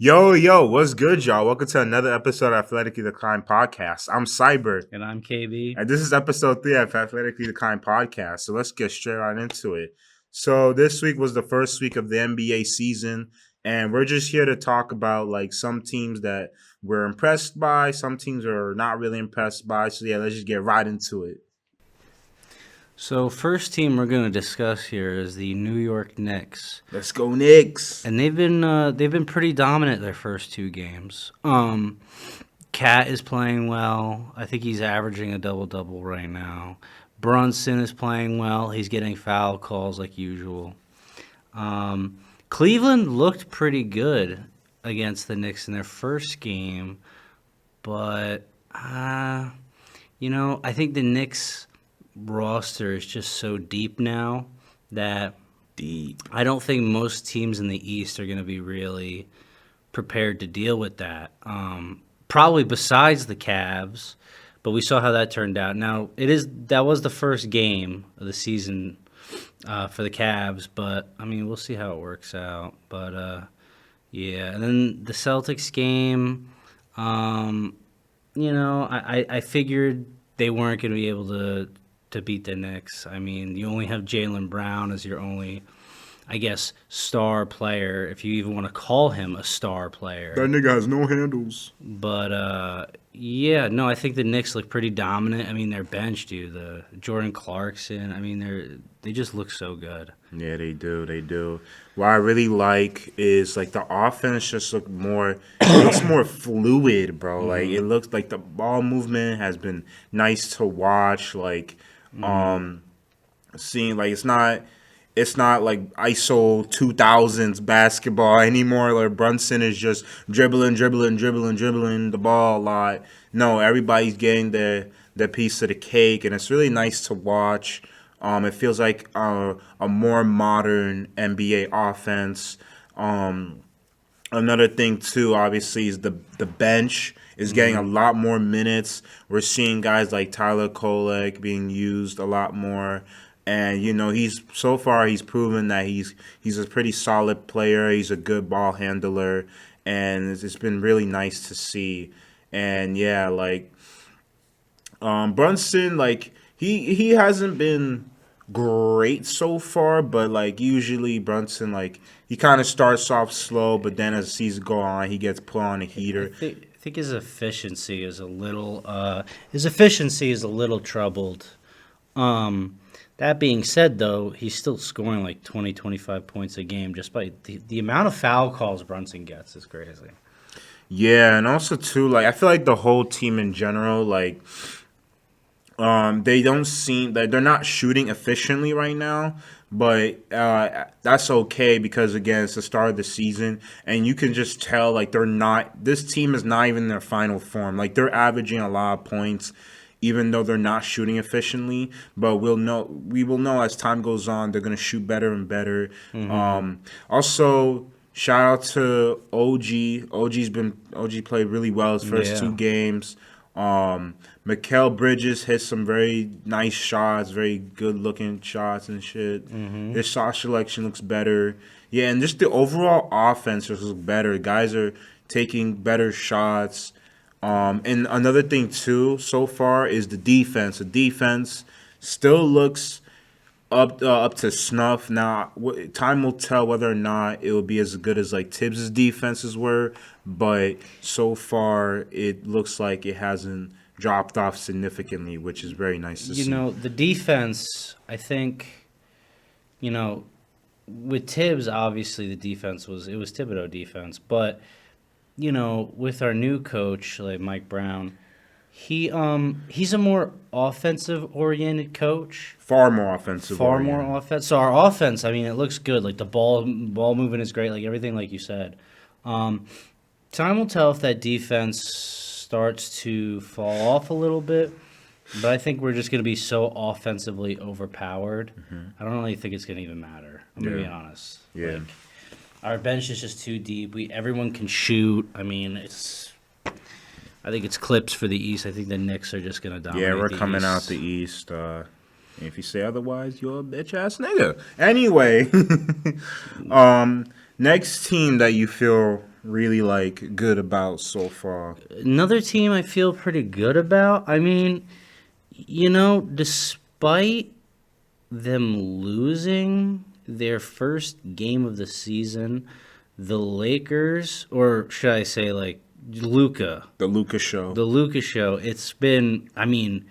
Yo, what's good, y'all? Welcome to another episode of Athletically Decline Podcast. I'm Cyber, And I'm KB. and this is episode 3 of Athletically Decline Podcast. So let's get straight on into it. So this week was the first week of the NBA season, and we're just here to talk about like some teams that we're impressed by, some teams are not really impressed by. So yeah, let's just get right into it. So first team we're going to discuss here is the New York Knicks, Let's go, Knicks. and they've been pretty dominant their first two games. Cat is playing well. I think he's averaging a double-double right now. Brunson is playing well. He's getting foul calls like usual. Cleveland looked pretty good against the Knicks in their first game, but I think the Knicks roster is just so deep now that I don't think most teams in the East are going to be really prepared to deal with that. Probably besides the Cavs, but we saw how that turned out. Now that was the first game of the season for the Cavs, but I mean we'll see how it works out. But yeah, and then the Celtics game. I figured they weren't going to be able to beat the Knicks. I mean, you only have Jaylen Brown as your only, I guess, star player, if you even want to call him a star player. That nigga has no handles. But yeah, no, I think the Knicks look pretty dominant. I mean, their bench, dude, the Jordan Clarkson. I mean, they just look so good. Yeah, they do. What I really like is like the offense just it looks more fluid, bro. Like it looks like the ball movement has been nice to watch. Like, seeing like it's not like ISO 2000s basketball anymore. Like Brunson is just dribbling the ball a lot. No, everybody's getting their piece of the cake, and it's really nice to watch. It feels like a more modern NBA offense. Another thing too, obviously, is the bench is getting a lot more minutes. We're seeing guys like Tyler Kolek being used a lot more, and he's proven that he's a pretty solid player. He's a good ball handler, and it's been really nice to see. And yeah, like Brunson, like he hasn't been great so far, but like usually Brunson, like he kind of starts off slow, but then as the season go on, he gets put on a heater. I think his efficiency is a little troubled. That being said, though, he's still scoring like 20, 25 points a game just by the amount of foul calls Brunson gets is crazy. Yeah, and also too, like I feel like the whole team in general, like they don't seem that they're not shooting efficiently right now, but that's okay because again, it's the start of the season, and you can just tell like they're not. This team is not even in their final form. Like they're averaging a lot of points, even though they're not shooting efficiently. But we will know as time goes on, they're gonna shoot better and better. Also. Shout out to OG. OG played really well his first two Yeah. games. Mikal Bridges hit some very nice shots, very good looking shots and shit. His shot selection looks better. Yeah, and just the overall offense just looks better. Guys are taking better shots. And another thing too, so far is the defense. The defense still looks up to snuff. Now, time will tell whether or not it will be as good as like Tibbs' defenses were, but so far it looks like it hasn't dropped off significantly, which is very nice to see. The defense, I think, with Tibbs, obviously the defense was Thibodeau defense, but with our new coach like Mike Brown, he's a more offensive oriented coach. Far more offensive. Far more offense. So our offense, I mean, it looks good. Like the ball movement is great. Like everything, like you said. Time will tell if that defense starts to fall off a little bit. But I think we're just going to be so offensively overpowered. I don't really think it's going to even matter. I'm going to be honest. Yeah. Like, our bench is just too deep. Everyone can shoot. I mean, I think it's clips for the East. I think the Knicks are just going to dominate. Yeah, we're coming out the East. If you say otherwise, you're a bitch ass nigga. Anyway, next team that you feel really like good about so far? Another team I feel pretty good about. I mean, despite them losing their first game of the season, the Lakers, or should I say, like, Luca, The Lucas show. the Luca show, it's been, I mean,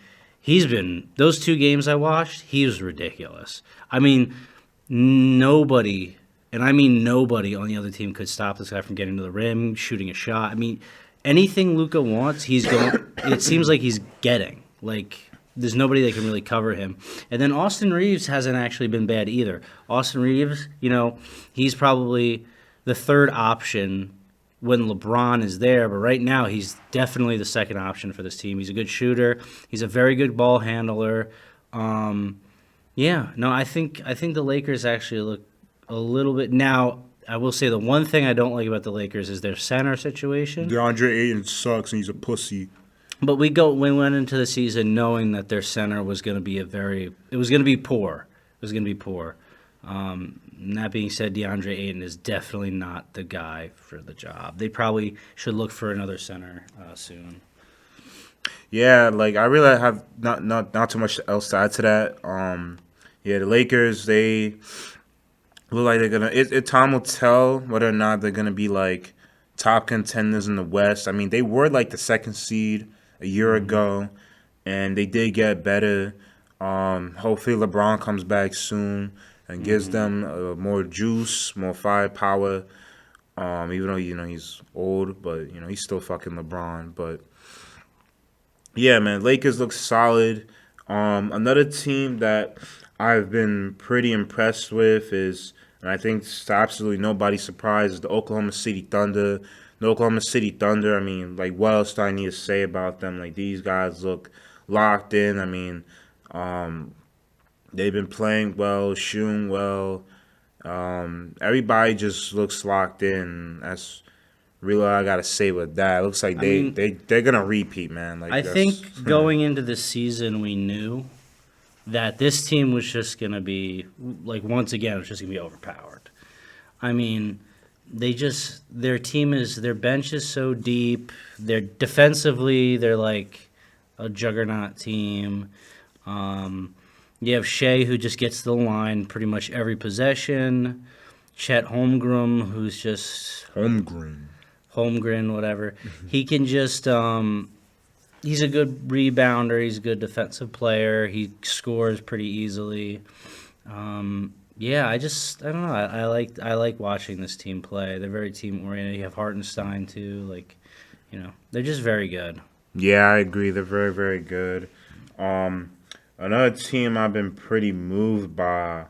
those 2 games I watched, he was ridiculous. I mean, nobody, and I mean nobody on the other team could stop this guy from getting to the rim, shooting a shot. I mean, anything Luca wants, he's going. It seems like he's getting. Like there's nobody that can really cover him. And then Austin Reeves hasn't actually been bad either. Austin Reeves, he's probably the third option when LeBron is there, but right now he's definitely the second option for this team. He's a good shooter. He's a very good ball handler. Yeah, no, I think the Lakers actually look a little bit now. I will say the one thing I don't like about the Lakers is their center situation. DeAndre Ayton sucks and he's a pussy. But we went into the season knowing that their center was going to be it was going to be poor. It was going to be poor. And that being said, DeAndre Ayton is definitely not the guy for the job. They probably should look for another center soon. Yeah, like I really have not too much else to add to that. Yeah, the Lakers, they look like they're gonna. Time will tell whether or not they're gonna be like top contenders in the West. I mean, they were like the second seed a year ago, and they did get better. Hopefully, LeBron comes back soon and gives them more juice, more firepower. Even though he's old, but he's still fucking LeBron. But yeah, man, Lakers look solid. Another team that I've been pretty impressed with is, and I think to absolutely nobody's surprise, is the Oklahoma City Thunder. The Oklahoma City Thunder, I mean, like, what else do I need to say about them? Like, these guys look locked in. I mean, they've been playing well, shooting well. Everybody just looks locked in. That's really all I gotta say with that. It looks like I mean, they're gonna repeat, man. Like I think going into the season, we knew that this team was just going to be, like, once again, it was just going to be overpowered. I mean, their bench is so deep. They're like a juggernaut team. You have Shea, who just gets to the line pretty much every possession. Chet Holmgren, who's just Holmgren, whatever. He can just he's a good rebounder. He's a good defensive player. He scores pretty easily. Yeah, I don't know. I like watching this team play. They're very team oriented. You have Hartenstein too. Like, they're just very good. Yeah, I agree. They're very, very good. Another team I've been pretty moved by,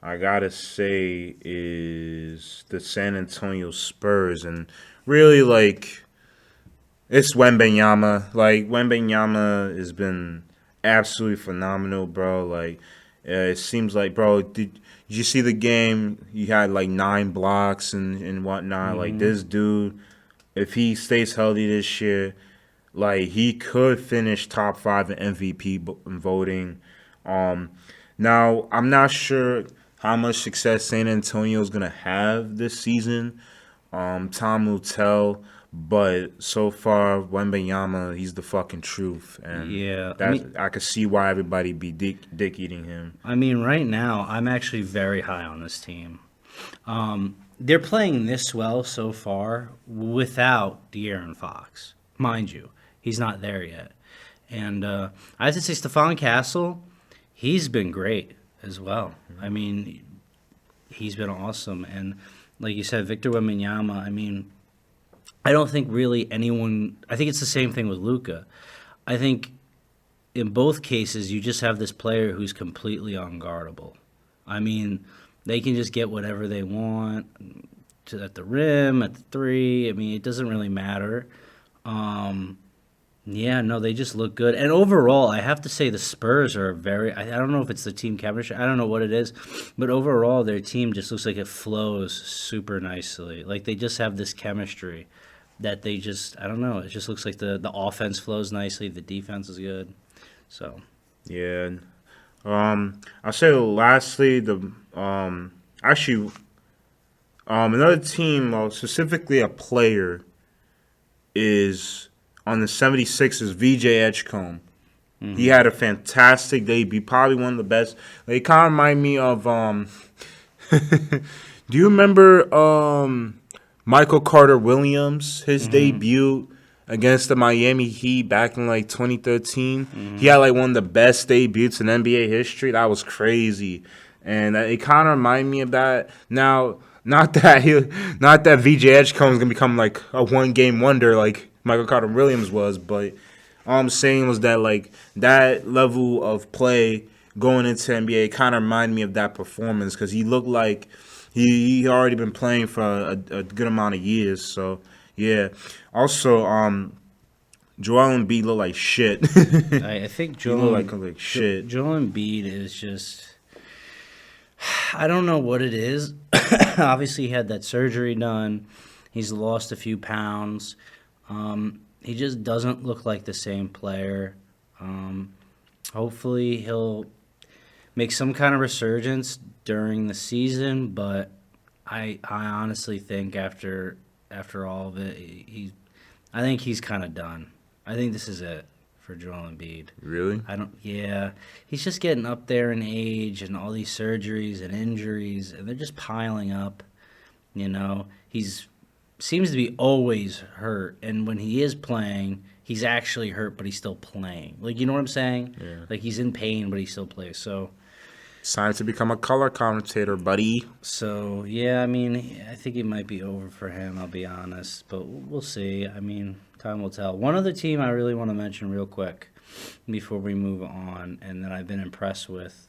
I gotta say, is the San Antonio Spurs, and really like it's Wembanyama. Like Wembanyama has been absolutely phenomenal, bro. Like it seems like, bro, did you see the game? He had like 9 blocks and whatnot. Mm-hmm. Like this dude, if he stays healthy this year, like he could finish top 5 in MVP voting. Now I'm not sure how much success San Antonio is gonna have this season. Time will tell. But so far, Wembanyama, he's the fucking truth, and Yeah, I could see why everybody be dick eating him. I mean, right now, I'm actually very high on this team. They're playing this well so far without De'Aaron Fox. Mind you, he's not there yet. And I have to say, Stephon Castle, he's been great as well. I mean, he's been awesome. And like you said, Victor Wembanyama, I mean, I don't think really anyone. I think it's the same thing with Luka. I think in both cases you just have this player who's completely unguardable. I mean, they can just get whatever they want at the rim, at the three. I mean, it doesn't really matter. Yeah, no, they just look good. And overall, I have to say the Spurs are very. I don't know if it's the team chemistry. I don't know what it is, but overall, their team just looks like it flows super nicely. Like they just have this chemistry that they just, I don't know, it just looks like the offense flows nicely, the defense is good. So Yeah. I'll say lastly, actually Another team, well, specifically a player, is on the 76ers, VJ Edgecombe. He had a fantastic debut, probably one of the best. They kind of remind me of do you remember Michael Carter Williams? His debut against the Miami Heat back in like 2013. He had like one of the best debuts in NBA history. That was crazy, and it kind of reminded me of that. Now, not that VJ Edgecombe is gonna become like a one game wonder like Michael Carter Williams was, but all I'm saying was that like that level of play going into NBA kind of reminded me of that performance because he looked like he already been playing for a good amount of years. So yeah. Also, Joel Embiid looked like shit. I think He looked like shit. Joel Embiid is just. I don't know what it is. Obviously, he had that surgery done. He's lost a few pounds. He just doesn't look like the same player. Hopefully, he'll make some kind of resurgence during the season. But I honestly think after all of it, I think he's kind of done. I think this is it for Joel Embiid. Really? Yeah. He's just getting up there in age and all these surgeries and injuries, and they're just piling up. He's seems to be always hurt, and when he is playing, he's actually hurt, but he's still playing. Like, you know what I'm saying? Yeah. Like, he's in pain, but he still plays. It's time to become a color commentator, buddy. So yeah, I mean, I think it might be over for him, I'll be honest, but we'll see. I mean, time will tell. One other team I really want to mention real quick before we move on, and that I've been impressed with,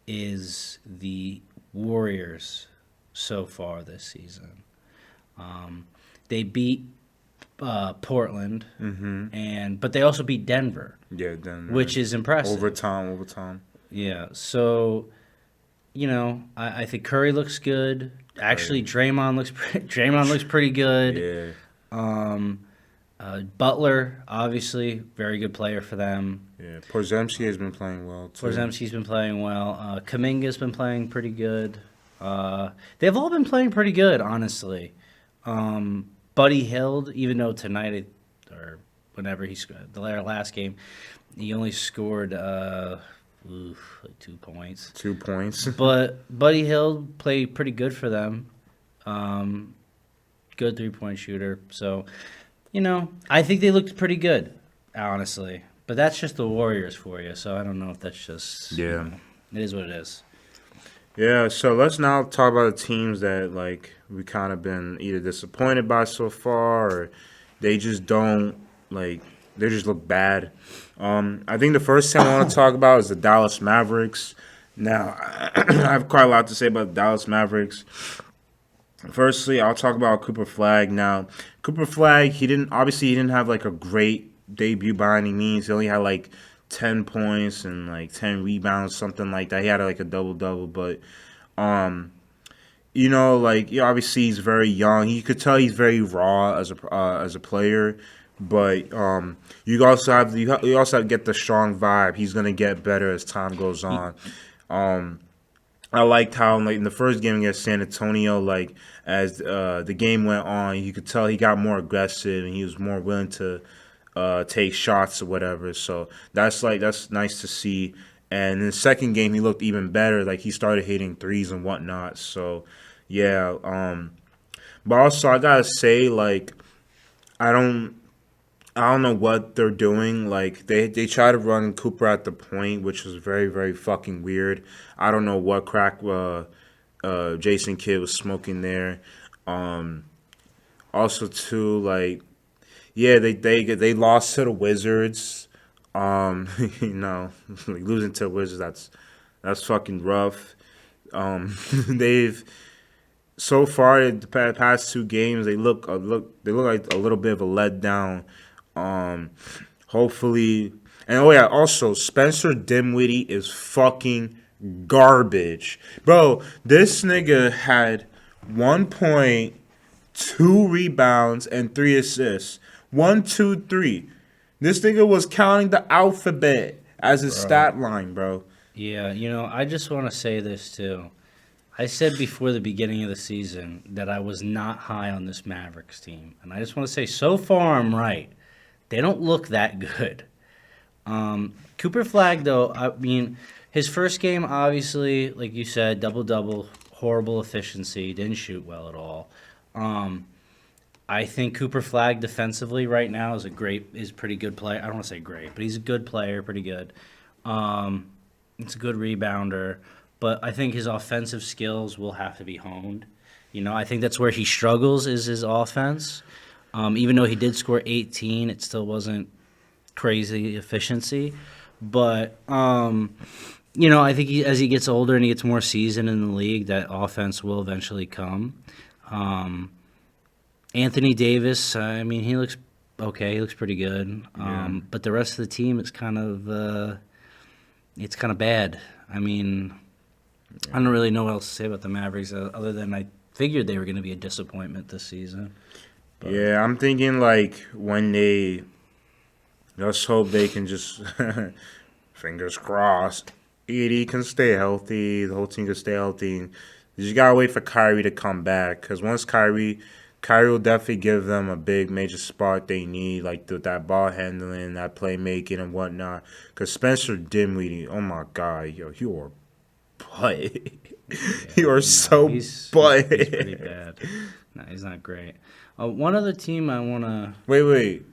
is the Warriors so far this season. They beat Portland, but they also beat Denver. Yeah, Denver. Which is impressive. Overtime. Yeah, so I think Curry looks good. Actually, Draymond looks pretty good. Yeah. Butler, obviously, very good player for them. Yeah. Porzingis has been playing well too. Porzingis been playing well. Kuminga's been playing pretty good. They've all been playing pretty good, honestly. Buddy Hield, even though tonight or whenever he scored the last game, he only scored like 2 points. 2 points. But Buddy Hield played pretty good for them. Good 3-point shooter. So, I think they looked pretty good, honestly. But that's just the Warriors for you. So I don't know if that's just Yeah. It is what it is. Yeah, so let's now talk about the teams that like we kind of been either disappointed by so far, or they just don't they just look bad. I think the first team I want to talk about is the Dallas Mavericks. Now, I have quite a lot to say about the Dallas Mavericks. Firstly, I'll talk about Cooper Flag. Now, Cooper Flag, he didn't have like a great debut by any means. He only had like 10 points and like 10 rebounds, something like that. He had like a double-double, but obviously he's very young. You could tell he's very raw as a player, but you also have to get the strong vibe. He's gonna get better as time goes on. I liked how like in the first game against San Antonio, like as the game went on, you could tell he got more aggressive and he was more willing to take shots or whatever. So that's nice to see. And in the second game, he looked even better. Like he started hitting threes and whatnot. So yeah. But also I gotta say, like I don't know what they're doing. Like they try to run Cooper at the point, which was very, very fucking weird. I don't know what crack Jason Kidd was smoking there. Also too, like they lost to the Wizards. Like losing to the Wizards, that's fucking rough. They've so far the past 2 games they look like a little bit of a letdown. Hopefully, and also Spencer Dinwiddie is fucking garbage, bro. This nigga had 1 point, 2 rebounds, and 3 assists. 1, 2, 3. This nigga was counting the alphabet as his stat line, bro. Yeah, I just want to say this too. I said before the beginning of the season that I was not high on this Mavericks team. And I just want to say, so far I'm right. They don't look that good. Cooper Flag, though, I mean, his first game, obviously, like you said, double-double, horrible efficiency, didn't shoot well at all. I think Cooper Flag defensively right now is a pretty good player. I don't want to say great, but he's a good player, pretty good. It's a good rebounder, but I think his offensive skills will have to be honed. I think that's where he struggles is his offense. Even though he did score 18, it still wasn't crazy efficiency. But I think as he gets older and he gets more seasoned in the league, that offense will eventually come. Anthony Davis, I mean, he looks okay. He looks pretty good. But the rest of the team, it's kind of bad. I mean, I don't really know what else to say about the Mavericks other than I figured they were going to be a disappointment this season. But. Yeah, I'm thinking let's hope they can just, fingers crossed, ED can stay healthy, the whole team can stay healthy. You just gotta wait for Kyrie to come back, because once Kyrie will definitely give them a big major spark they need, like that ball handling, that playmaking and whatnot. Because Spencer Dinwiddie, oh my God, yo, you are butt. You are so butt. He's pretty bad. No, he's not great. One other team I want to... Wait.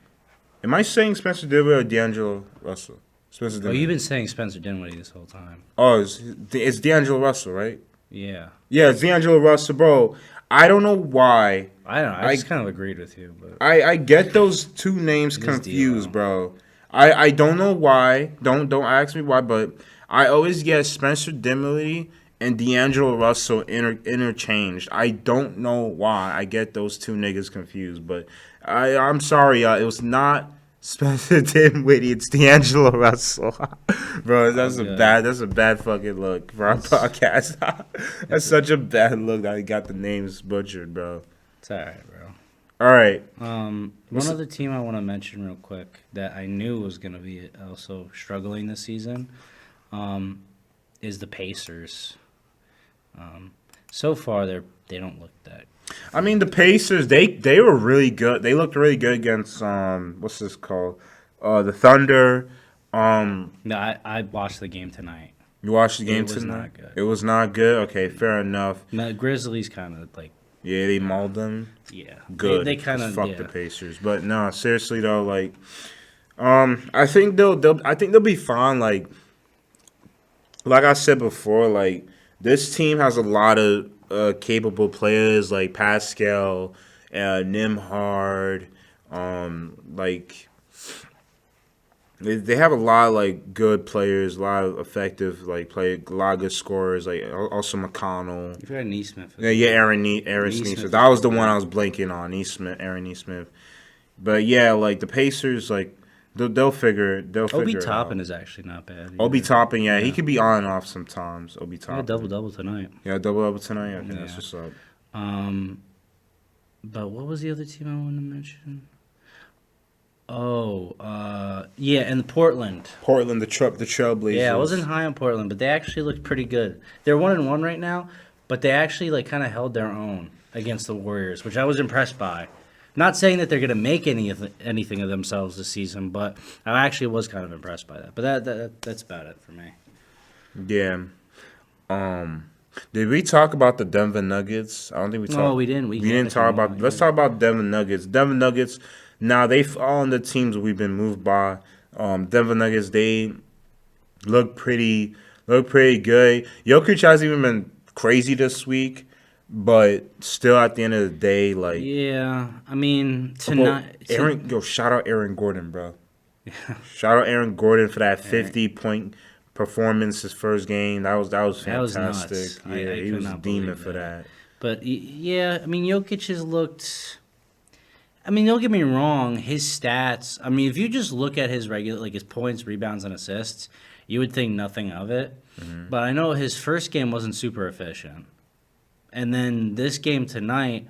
Am I saying Spencer Dinwiddie or D'Angelo Russell? Spencer Dinwiddie. Oh, you've been saying Spencer Dinwiddie this whole time. Oh, it's D'Angelo Russell, right? Yeah. Yeah, it's D'Angelo Russell, bro. I don't know why. I don't know. I just kind of agreed with you. But I get those two names confused, bro. I don't know why. Don't ask me why, but I always get Spencer Dinwiddie and D'Angelo Russell interchanged. I don't know why I get those two niggas confused, but I'm sorry, y'all. It was not Spencer Dinwiddie. It's D'Angelo Russell, bro. That's a bad fucking look for our podcast. That's such a bad look that I got the names butchered, bro. It's all right, bro. All right. One other team I want to mention real quick that I knew was going to be also struggling this season is the Pacers. So far, they don't look that. I mean, the Pacers, they were really good. They looked really good against what's this called? The Thunder. No, I watched the game tonight. You watched the game tonight? It was not good. It was not good. Okay, fair enough. No, Grizzlies kind of like. Yeah, they mauled them. Yeah, good. They kind of fuck the Pacers, but no, seriously though, like, I think they'll be fine. Like I said before, like this team has a lot of capable players like Pascal, Nimhard, like they have a lot of like good players, a lot of effective like a lot of good scorers, like also McConnell. You forgot Neesmith. Yeah, Aaron Neesmith. That was the one I was blanking on. Aaron Neesmith. But yeah, like the Pacers, like they'll figure it out. Obi Toppin is actually not bad. Obi Toppin, yeah, he could be on and off sometimes. Obi Toppin. Yeah, double tonight. Yeah, double tonight. Okay, that's what's up. But what was the other team I wanted to mention? Oh, yeah, and Portland. Portland, the Trailblazers. Yeah, I wasn't high on Portland, but they actually looked pretty good. They're 1-1 right now, but they actually like kind of held their own against the Warriors, which I was impressed by. Not saying that they're going to make anything of themselves this season, but I actually was kind of impressed by that. But that's about it for me. Yeah. Did we talk about the Denver Nuggets? I don't think we talked. No, we didn't. We didn't talk about. Let's talk about Denver Nuggets. Denver Nuggets. Now they fall on the teams we've been moved by. Denver Nuggets. They look pretty good. Jokic hasn't even been crazy this week. But still, at the end of the day, like I mean tonight. Shout out Aaron Gordon, bro. Yeah. Shout out Aaron Gordon for that 50-point performance his first game. That was fantastic. That was nuts. Yeah, he was a demon for that. But yeah, I mean Jokic has looked. I mean, don't get me wrong, his stats. I mean, if you just look at his his points, rebounds, and assists, you would think nothing of it. Mm-hmm. But I know his first game wasn't super efficient. And then this game tonight,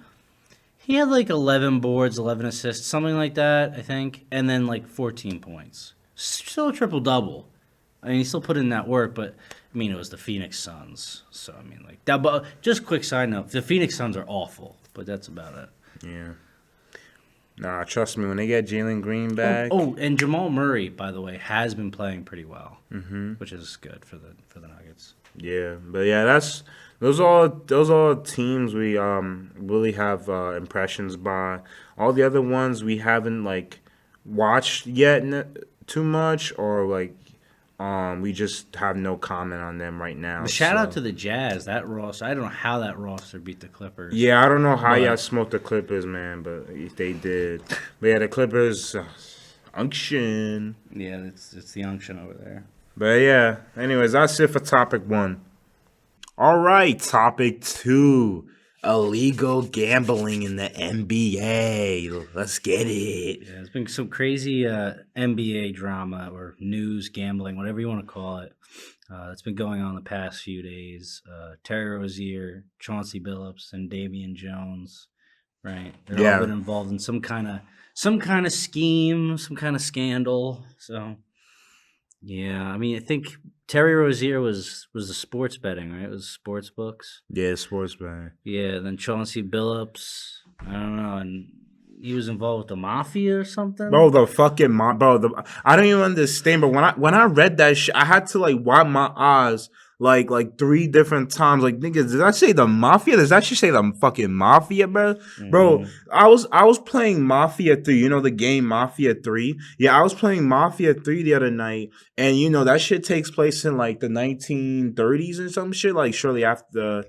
he had like 11 boards, 11 assists, something like that, I think. And then like 14 points. Still a triple-double. I mean, he still put in that work, but I mean, it was the Phoenix Suns. So I mean, like that. But just quick side note: the Phoenix Suns are awful, but that's about it. Yeah. Nah, trust me, when they get Jalen Green Oh, back, oh, and Jamal Murray, by the way, has been playing pretty well, which is good for the Nuggets. yeah. But yeah, that's those are all teams we really have impressions by. All the other ones we haven't like watched yet too much, or like we just have no comment on them right now. But shout out So to the Jazz. That roster, I don't know how that roster beat the Clippers, yeah, I don't know how y'all but smoked the Clippers, man, but if they did. But yeah, the Clippers, unction. yeah, it's the unction over there. But yeah, anyways, that's it for topic one. All right, topic two. Illegal gambling in the NBA. Let's get it. Yeah, there's been some crazy NBA drama or news, gambling, whatever you want to call it. That's been going on the past few days. Terry Rozier, Chauncey Billups, and Damian Jones. Right, they've all Yeah. been involved in some kind of scheme, some kind of scandal. So yeah, I mean, I think Terry Rozier was the sports betting, right? It was sports books. Yeah, sports man. Yeah, then Chauncey Billups, I don't know, and he was involved with the mafia or something. Bro, the fucking bro, I don't even understand. But when I read that shit, I had to like wipe my eyes like three different times. Like, nigga, did I say the mafia? Does that shit say the fucking mafia, bro? Bro, Hmm. I was playing Mafia 3. You know the game Mafia 3? Yeah, I was playing Mafia 3 the other night, and that shit takes place in like the 1930s and some shit. Like shortly after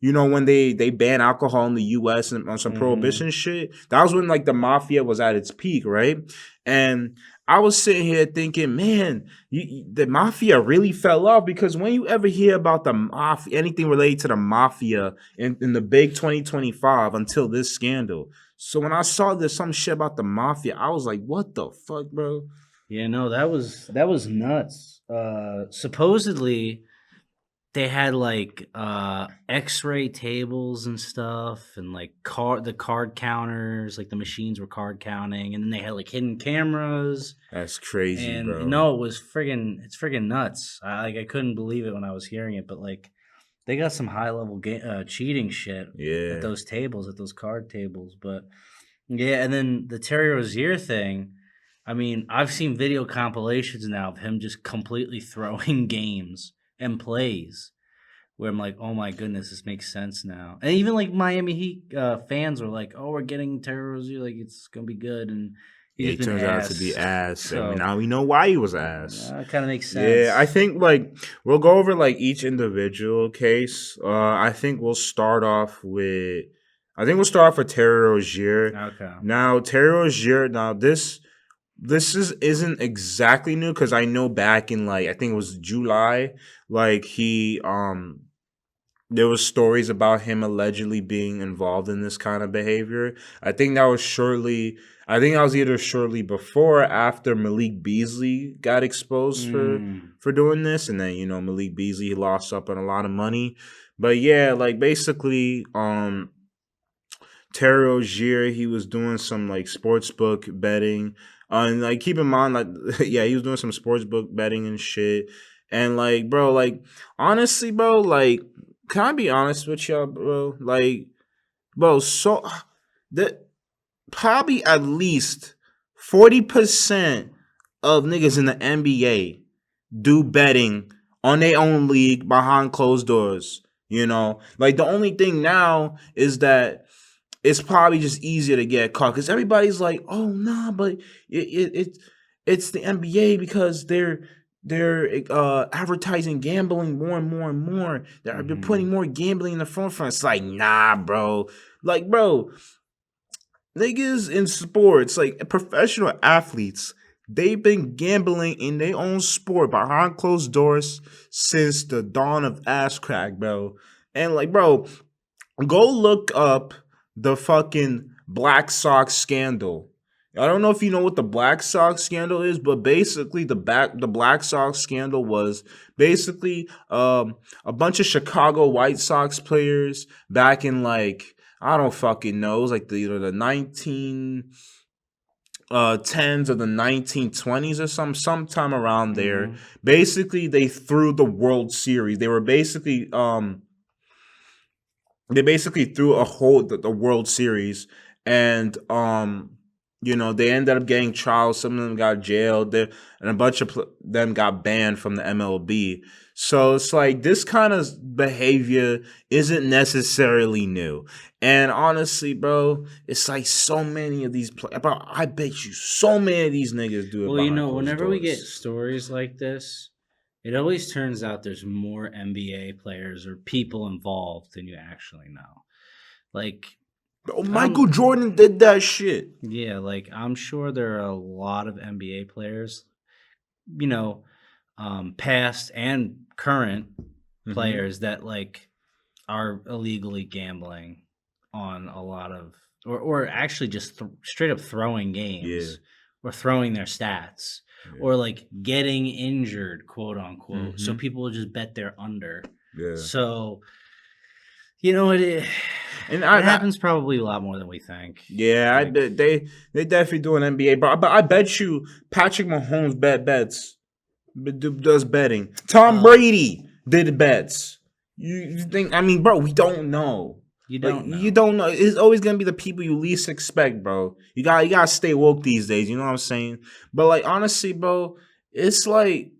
when they banned alcohol in the U.S. and on some Hmm. prohibition shit. That was when like the mafia was at its peak, right? And I was sitting here thinking, man, the mafia really fell off because when you ever hear about the mafia, anything related to the mafia in the big 2025 until this scandal. So when I saw there's some shit about the mafia, I was like, what the fuck, bro? Yeah, no, that was nuts. Supposedly they had like X-ray tables and stuff, and like card counters, like the machines were card counting, and then they had like hidden cameras. That's crazy, And bro. no, it's friggin' nuts. I couldn't believe it when I was hearing it, but like they got some high level cheating shit at Yeah. those tables, at those card tables. But yeah, and then the Terry Rozier thing. I mean, I've seen video compilations now of him just completely throwing games and plays where I'm like, oh my goodness, this makes sense now. And even like Miami Heat fans were like, oh, we're getting Terry Rozier, like it's gonna be good, and he's Yeah, he just been turns out to be ass. ass, and So now we know why he was ass. it kind of makes Yeah, I sense. think like we'll go over like each individual case. I think we'll start off with, I think we'll start off with Terry Rozier. Okay. Now Terry Rozier. Now this isn't exactly new because I know back in like I think it was July, like he there was stories about him allegedly being involved in this kind of behavior. I think that was shortly. I think that was either shortly before or after Malik Beasley got exposed for Mm. for doing this, and then Malik Beasley lost up on a lot of money. But yeah, like basically, Terry Rozier, he was doing some like sports book betting. And like keep in mind, like yeah, he was doing some sports book betting and shit. And like, bro, like honestly, bro, like, can I be honest with y'all, bro? Like, bro, so that probably at least 40% of niggas in the NBA do betting on their own league behind closed doors. Like the only thing now is that it's probably just easier to get caught because everybody's like, oh nah, but it's the NBA because they're advertising gambling more and more and more. They're putting Hmm. more gambling in the front. It's like, nah, bro. Like, bro, niggas in sports, like professional athletes, they've been gambling in their own sport behind closed doors since the dawn of ass crack, bro. And like, bro, go look up the fucking Black Sox scandal. I don't know if you know what the Black Sox scandal is, but basically the Black Sox scandal was basically a bunch of Chicago White Sox players back in like I don't fucking know, it was like the 19 tens of the 1920s or sometime around there. Mm-hmm. Basically, they threw the World Series. They basically threw a whole the World Series, and they ended up getting trials. Some of them got jailed, and a bunch of them got banned from the MLB. So it's like this kind of behavior isn't necessarily new. And honestly, bro, it's like so many of these bro, I bet you so many of these niggas do it Well, behind closed whenever we get doors. stories like this, it always turns out there's more NBA players or people involved than you actually know. Like, Oh, Michael I'm Jordan did that shit. yeah, like I'm sure there are a lot of NBA players, you know, past and current Hmm. players that like are illegally gambling on a lot of, or actually just straight up throwing Yeah. games or throwing their stats Yeah. or like getting injured, quote unquote. So Hmm. people will just bet they're under. Yeah. So you know And it I happens probably a lot more than we think. Yeah, Like, they definitely do an NBA, but I bet you Patrick Mahomes bets, does betting. Tom uh, Brady did bets. You think? I mean, bro, we don't know. you Like don't you know. don't know. It's always gonna be the people you least expect, bro. You gotta stay woke these days. You know what I'm saying? But like honestly, bro, it's like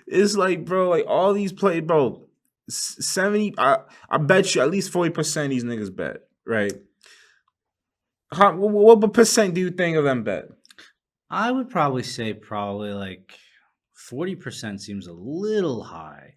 it's like, bro, like all these play, bro. 70. I bet you at least 40% of these niggas bet, right? What percent do you think of them bet? I would probably say probably like 40% seems a little high.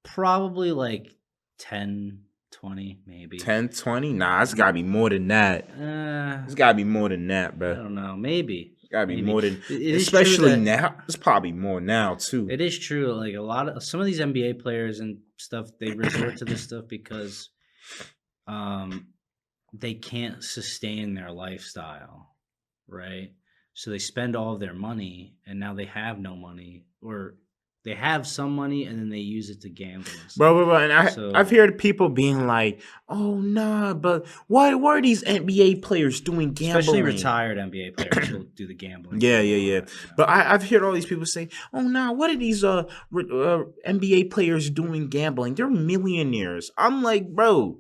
Probably like 10, 20, maybe. 10, 20? Nah, it's gotta be more than that. Uh, It's gotta be more than that, I bro. don't know. Maybe, It's gotta be maybe more than, it is true especially that now. It's probably more now too. it is true. Like a lot of some of these NBA players and stuff, they resort to this stuff because um they can't sustain their lifestyle, right? So they spend all of their money, and now they have no money, or they have some money and then they use it to gamble and stuff. Bro, and I've So heard people being like, "Oh nah, but why are these NBA players doing especially gambling?" retired NBA players will do the gambling Yeah, thing a yeah, yeah. lot. But I've heard all these people say, "Oh nah, what are these NBA players doing gambling? They're millionaires." I'm like, bro,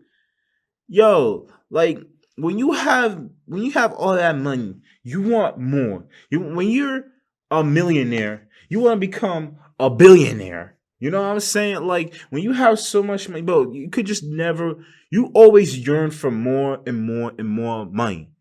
yo, like when you have all that money, you want more. When you're a millionaire, you want to become a billionaire. You know what I'm saying? Like when you have so much money, bro, you could just never. You always yearn for more and more and more money.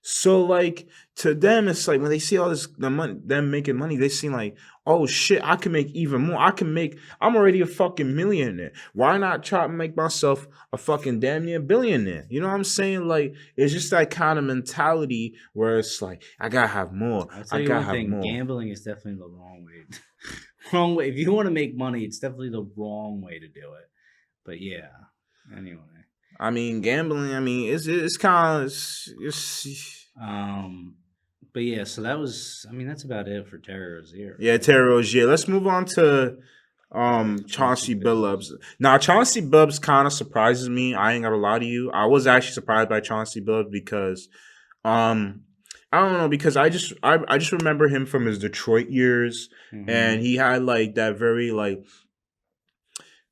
So like to them, it's like when they see all this the money, them making money, they seem like, oh shit, I can make even more. I'm already a fucking millionaire. Why not try to make myself a fucking damn near billionaire? You know what I'm saying? Like it's just that kind of mentality where it's like, I gotta have more. I'll tell I you gotta one have thing: more. gambling is definitely the wrong way. Wrong way. If you want to make money, it's definitely the wrong way to do it. But yeah. Anyway. I mean, gambling. I mean, it's kind of it's Um. But yeah. So that was. I mean, that's about it for Terror Rozier, yeah, right? Terry Rozier. Let's move on to Chauncey Chauncey Billups. Billups. Now Chauncey Billups kind of surprises me. I ain't gonna lie to you. I was actually surprised by Chauncey Billups because um I don't know because I just remember him from his Detroit years and Mm-hmm. he had like that very like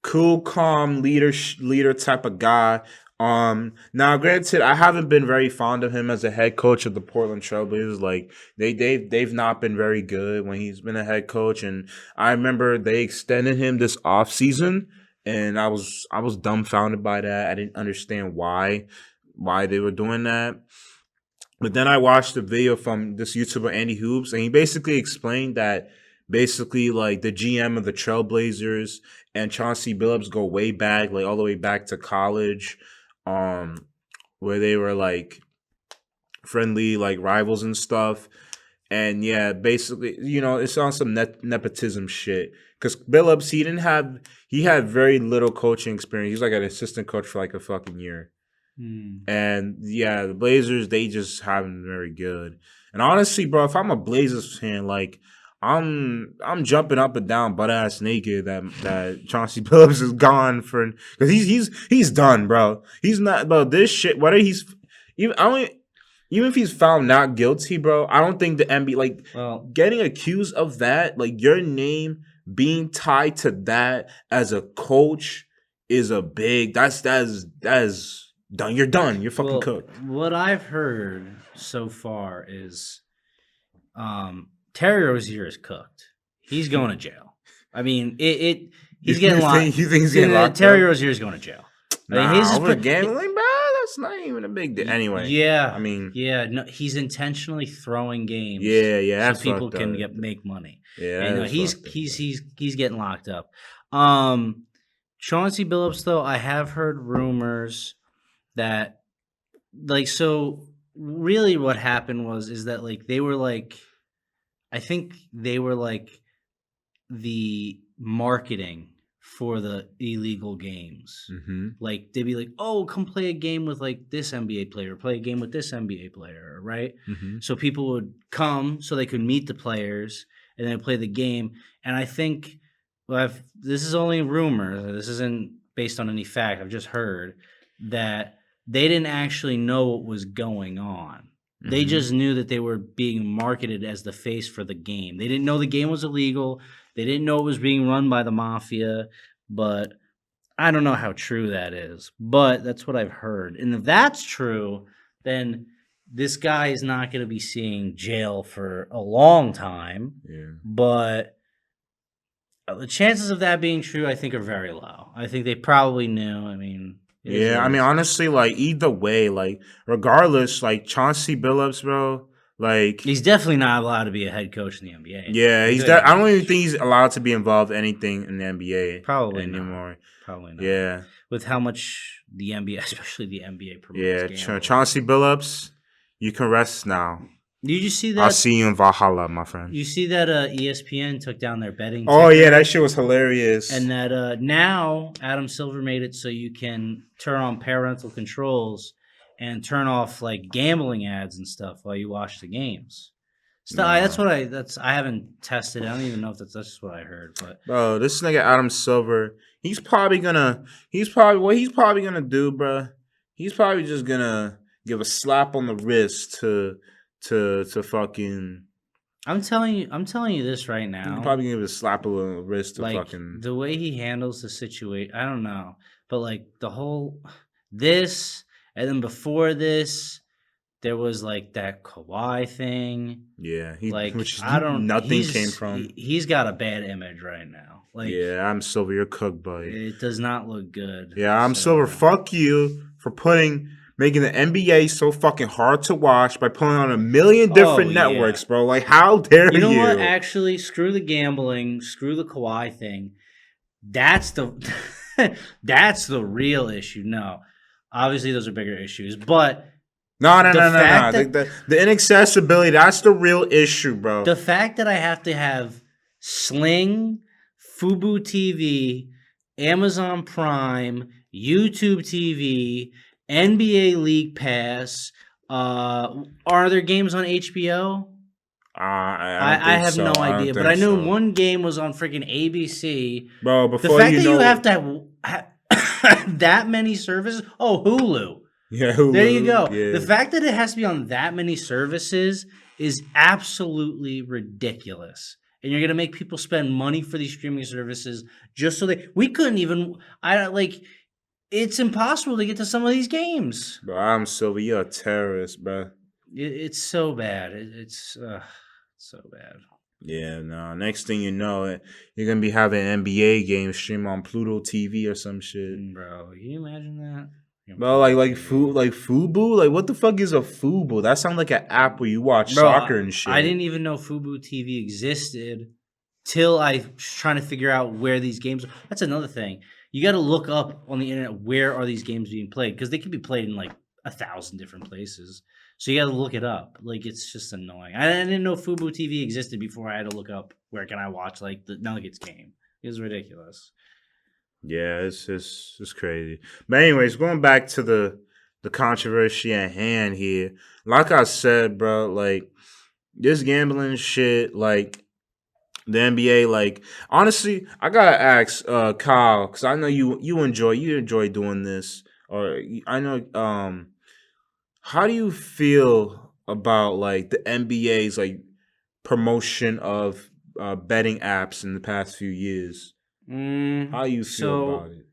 cool, calm leader type of guy. Now granted, I haven't been very fond of him as a head coach of the Portland Trailblazers. Like they've not been very good when he's been a head coach, and I remember they extended him this off season, and I was dumbfounded by that. I didn't understand why they were doing that. But then I watched a video from this YouTuber Andy Hoops, and he basically explained that basically like the GM of the Trailblazers and Chauncey Billups go way back, like all the way back to college, um, where they were like friendly, like rivals and stuff. And yeah, basically, it's on some nepotism shit. Because Billups, he had very little coaching experience. He was like an assistant coach for like a fucking year. Hmm. And yeah, the Blazers, they just haven't been very good. And honestly, bro, if I'm a Blazers fan, like I'm jumping up and down butt ass naked that Chauncey Billups is gone for because he's done, bro. He's not, bro. This shit, whether he's even I don't even if he's found not guilty, bro, I don't think the NBA like Well, getting accused of that, like your name being tied to that as a coach is a big. That's done. You're done. You're fucking well, cooked. what I've heard so far is Terry Rozier is cooked. He's going to jail. I mean, he's getting locked. You think he's getting locked Terry up? Rozier is going to jail. I mean, Nah, over gambling, bro. That's not even a big deal. Anyway, I yeah, mean, yeah. No, he's intentionally throwing games yeah, so that's people fucked up. can make money. Yeah, And no, that's fucked up. he's getting locked up. Um, Chauncey Billups, though, I have heard rumors that like so. Really, what happened was is that like they were like I think they were like the marketing for the illegal games. Mm-hmm. Like they'd be like, "Oh, come play a game with like this NBA player, play a game with this NBA player," right? Mm-hmm. So people would come so they could meet the players and then play the game. And I think, well, this is only rumor. This isn't based on any fact. I've just heard that they didn't actually know what was going on. They Mm-hmm. just knew that they were being marketed as the face for the game. They didn't know the game was illegal. They didn't know it was being run by the mafia, but I don't know how true that is. But that's what I've heard. And if that's true, then this guy is not going to be seeing jail for a long time. Yeah. But the chances of that being true, I think, are very low. I think they probably knew. I mean, it is Yeah, what I it mean, is. honestly, like either way, like regardless, like Chauncey Billups, bro, like He's definitely not allowed to be a head coach in the NBA. yeah, He's he's doing that. I don't even anything. think he's allowed to be involved in anything in the NBA Probably not. anymore. Probably not. Yeah, With how much the NBA, especially the NBA, promotes yeah, gambling. Chauncey Billups, you can rest now. Did you see I'll that? see you in Valhalla, my friend. You see that ESPN took down their betting Oh yeah, that ticker, shit was hilarious. and that now Adam Silver made it so you can turn on parental controls and turn off like gambling ads and stuff while you watch the games. Nah, That's I haven't tested. I don't even know if that's just what I heard, but bro, this nigga Adam Silver, he's probably gonna do, bro. He's probably just gonna give a slap on the wrist to fucking. I'm telling you this right He's now. probably gonna give a slap on the wrist to Like fucking. the way he handles the situation, I don't know, but like the whole this and then before this, there was like that Kawhi thing. Yeah, he Like which is I don't, nothing came from. he's got a bad image right now. Like Yeah, I'm Silver, you're cooked, buddy. it does not look good. Yeah, I'm Silver. So Fuck you for making the NBA so fucking hard to watch by putting on a million oh different yeah, networks, bro. Like, how dare you know what? you? Actually, screw the gambling, screw the Kawhi thing. That's the that's the real issue. No, obviously those are bigger issues, but No, no, the no, no, fact no. that The inaccessibility, that's the real issue, bro. the fact that I have to have Sling, Fubo TV, Amazon Prime, YouTube TV, NBA League Pass, are there games on HBO? I don't I think have so. no I don't idea, but I think know so. one game was on freaking ABC. Bro, The before fact you that you know have it. to have that many services. Oh, Hulu. Yeah, There you Hulu. go. The Yeah. fact that it has to be on that many services is absolutely ridiculous. And you're gonna make people spend money for these streaming services just so we couldn't even. I like. It's impossible to get to some of these games. Bro, I'm Silver. You're a terrorist, bro. It's so bad. It's so bad. Yeah, no. Next thing you know, you're gonna be having NBA games stream on Pluto TV or some shit. Bro, can you imagine that? Bro, like Fubu, like what the fuck is a Fubu? That sounds like an app where you watch Bro, soccer and shit. I didn't even know Fubo TV existed till I was trying to figure out where these games are. That's another thing. You got to look up on the internet where are these games being played because they could be played in like 1,000 different places. So you got to look it up. Like it's just annoying. I didn't know Fubo TV existed before I had to look up where can I watch like the Nuggets game. It was ridiculous. Yeah, it's crazy. But anyways, going back to the controversy at hand here. Like I said, bro, like this gambling shit, like the NBA, like honestly, I gotta ask Kyle, because I know you enjoy doing this, or I know how do you feel about like the NBA's like promotion of betting apps in the past few years? How do you feel about So it?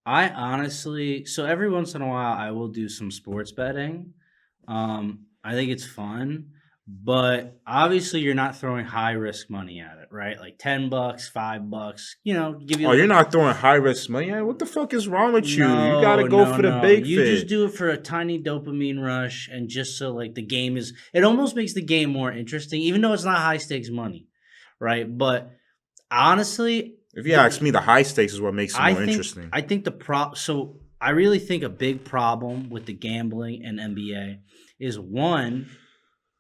I honestly, so every once in a while, I will do some sports betting. I think it's fun, but obviously, you're not throwing high risk money at it, right? Like $10, $5, give you Oh, like you're a not throwing high risk money. What the fuck is wrong with you? You gotta no, go no, for the no. big You just fish. do it for a tiny dopamine rush, and just so like the game is, it almost makes the game more interesting, even though it's not high stakes money, right? But honestly, If you ask me, the high stakes is what makes it I more think interesting. I think the so I really think a big problem with the gambling and NBA is one,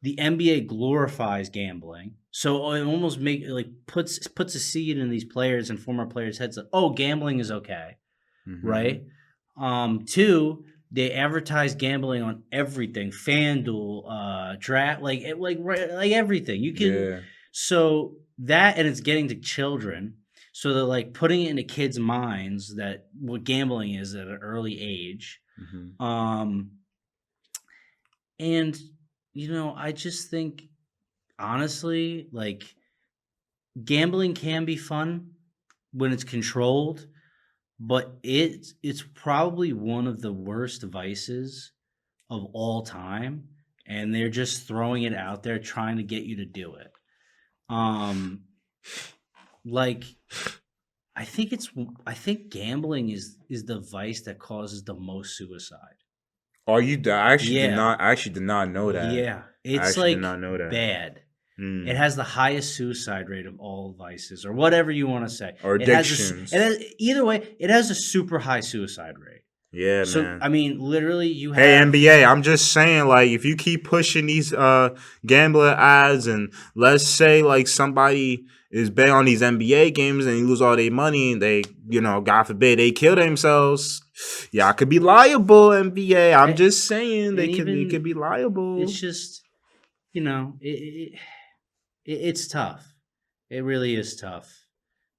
the NBA glorifies gambling. So it almost puts a seed in these players and former players' heads that, oh, gambling is okay, Hmm. right? Two, they advertise gambling on everything, FanDuel, draft, like everything. You can Yeah. so that and it's getting to children. So they're like putting it into kids' minds that what gambling is at an early age. Hmm. Um, and I just think honestly, like gambling can be fun when it's controlled, but it's probably one of the worst vices of all time, and they're just throwing it out there trying to get you to do it. Um, like I think gambling is the vice that causes the most suicide. Oh, I actually did Yeah. not. I actually did not know that. Yeah. I It's actually did not like know that. bad. It Mm. has the highest suicide rate of all vices, or whatever you want to say. Or It addictions. has either way. It has a super high suicide rate. Yeah, So man. I mean, literally, you Hey have NBA, I'm just saying, like, if you keep pushing these gambler ads, and let's say like somebody is betting on these NBA games and they lose all their money, and they, God forbid, they kill themselves. Yeah, I could be liable, NBA. I'm a- just saying and they could even be it's liable. just it's tough. It really is tough.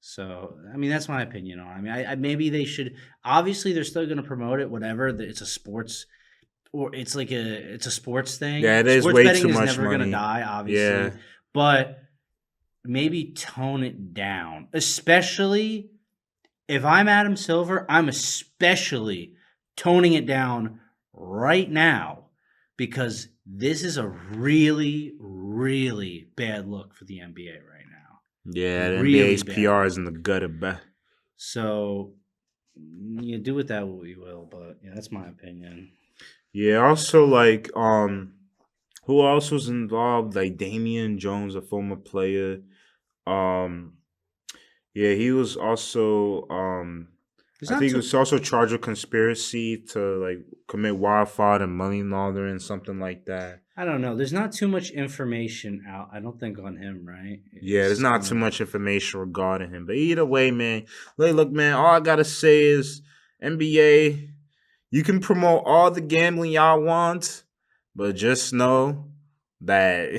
So I mean, that's my opinion on it. I mean, maybe they should. Obviously, they're still going to promote it. Whatever. It's a sports or it's a sports Yeah, thing. it is Sports way betting too is much never going to money. die, Yeah. obviously, but maybe tone it down. Especially if I'm Adam Silver, I'm especially toning it down right now because this is a really, really bad look for the NBA right now. Yeah, the Really NBA's bad PR is in look. the gutter, but So you do with that what you will, but yeah, that's my opinion. yeah, also like who else was involved? Like Damian Jones, a former player. Um, yeah, he was also. There's I not think he too. was also charged with conspiracy to like commit wild fraud and money laundering, something like that. I don't know. There's not too much information out. I don't think on him, right? Yeah, It's there's just not kind too of. much information regarding him, but either way, man. Look, man. All I gotta say is NBA. You can promote all the gambling y'all want, but just know that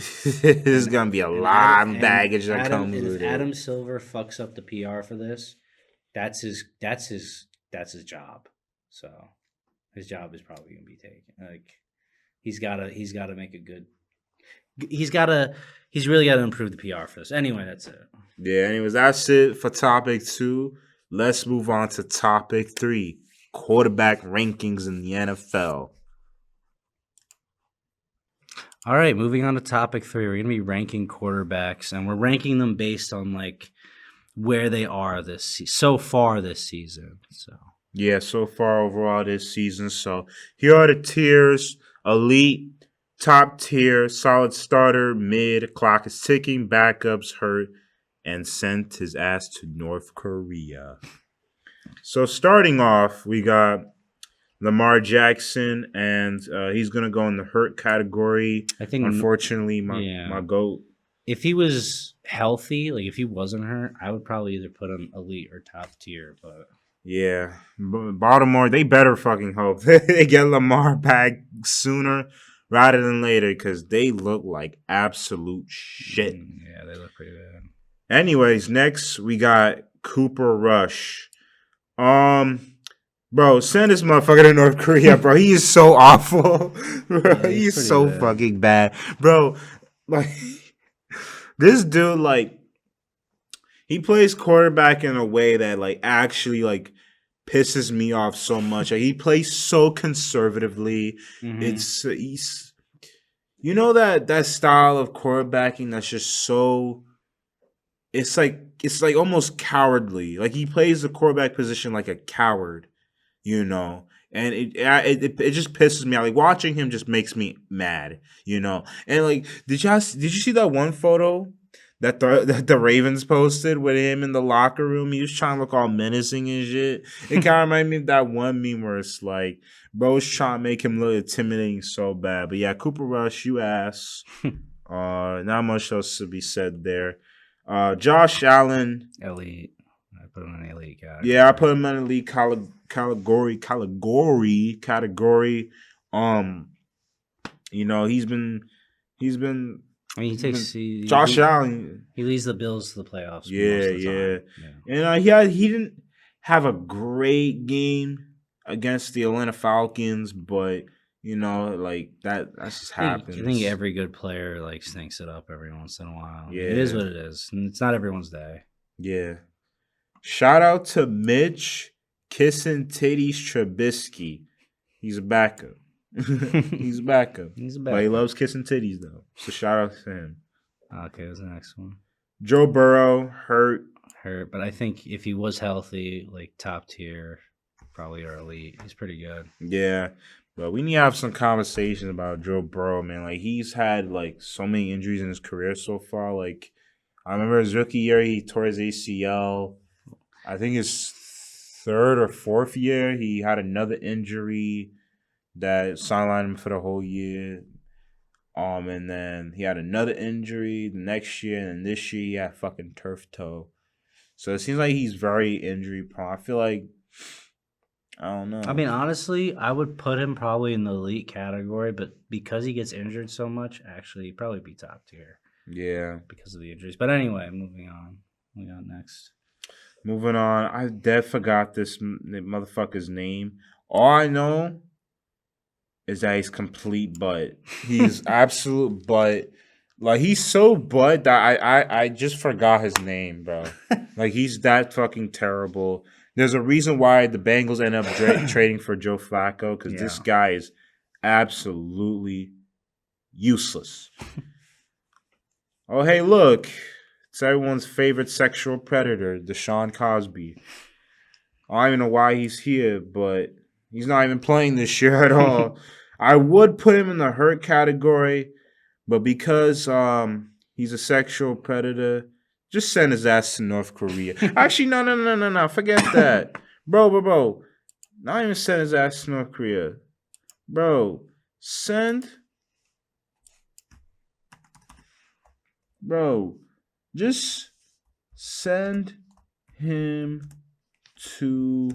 there's gonna be a lot of baggage that comes And if with it. Adam Silver fucks up the PR for this, that's his job. So his job is probably gonna be taken. Like he's gotta make a good. He's gotta he's really gotta improve the PR for this. Anyway, that's it. Yeah, anyways, that's it for topic 2. Let's move on to topic 3. Quarterback rankings in the NFL. All right, moving on to topic 3. We're gonna be ranking quarterbacks, and we're ranking them based on like where they are so far this season. So Yeah, so far overall this season. So here are the tiers: elite, top tier, solid starter, mid, clock is ticking, backups hurt, and sent his ass to North Korea. So starting off, we got Lamar Jackson, and he's gonna go in the hurt category. I think, Unfortunately, my yeah, goat. if he was healthy, like if he wasn't hurt, I would probably either put him elite or top tier. But Yeah, Baltimore, they better fucking hope they get Lamar back sooner rather than later because they look like absolute shit. yeah, they look pretty bad. Anyways, next we got Cooper Rush. Um, Bro, send this motherfucker to North Korea, bro. He is so awful. Bro, Yeah, he he's is pretty so bad. fucking bad. Bro, like this dude, like, he plays quarterback in a way that like actually like pisses me off so much. Like, he plays so conservatively. Hmm. It's he's you know that style of quarterbacking that's just so it's like almost cowardly. Like, he plays the quarterback position like a coward, you know. And it just pisses me out. Like, watching him just makes me mad, you know. And like, did you see that one photo that that the Ravens posted with him in the locker room? He was trying to look all menacing and shit. It kind of reminded me of that one meme where it's like, bro's trying to make him look intimidating so bad. But yeah, Cooper Rush, you ass. Not much else to be said there. Josh Allen, Elite. I put him in the elite yeah, I category. put him in the league category. Um, he's been I mean, he's been Josh he Allen. he leads the Bills to the playoffs Yeah, most of the yeah, time. Yeah. and he didn't have a great game against the Atlanta Falcons, but like that just I think happens. every good player like stinks it up every once in a while. I mean, it is Yeah, what it is. And it's not everyone's day. yeah. Shout out to Mitch Kissing Titties Trubisky. He's a backup. He's a backup. He's a But he backup. loves kissing titties though. So shout out to him. Okay, what's the next one? Joe Burrow hurt. Hurt, but I think if he was healthy, like top tier, probably our elite. He's pretty good. Yeah. But we need to have some conversation about Joe Burrow, man. Like, he's had like so many injuries in his career so far. Like, I remember his rookie year he tore his ACL. I think his third or fourth year he had another injury that sidelined him for the whole year. And then he had another injury the next year, and this year he had fucking turf toe. So it seems like he's very injury prone. I feel like I don't I know. mean, honestly, I would put him probably in the elite category, but because he gets injured so much, actually, he'd probably be top tier Yeah. because of the injuries. But anyway, moving on. We got next. Moving on. I dead forgot this motherfucker's name. All I know is that he's complete butt. He's absolute butt. Like, he's so butt that I just forgot his name, bro. Like, he's that fucking terrible. There's a reason why the Bengals end up trading for Joe Flacco, because this Yeah. guy is absolutely useless. Oh, hey, look. It's everyone's favorite sexual predator, Deshaun Cosby. I don't even know why he's here, but he's not even playing this year at all. I would put him in the hurt category, but because he's a sexual predator, just send his ass to North Korea. Actually, no. Forget that. Bro. Not even send his ass to North Korea. Bro, send bro, just send him to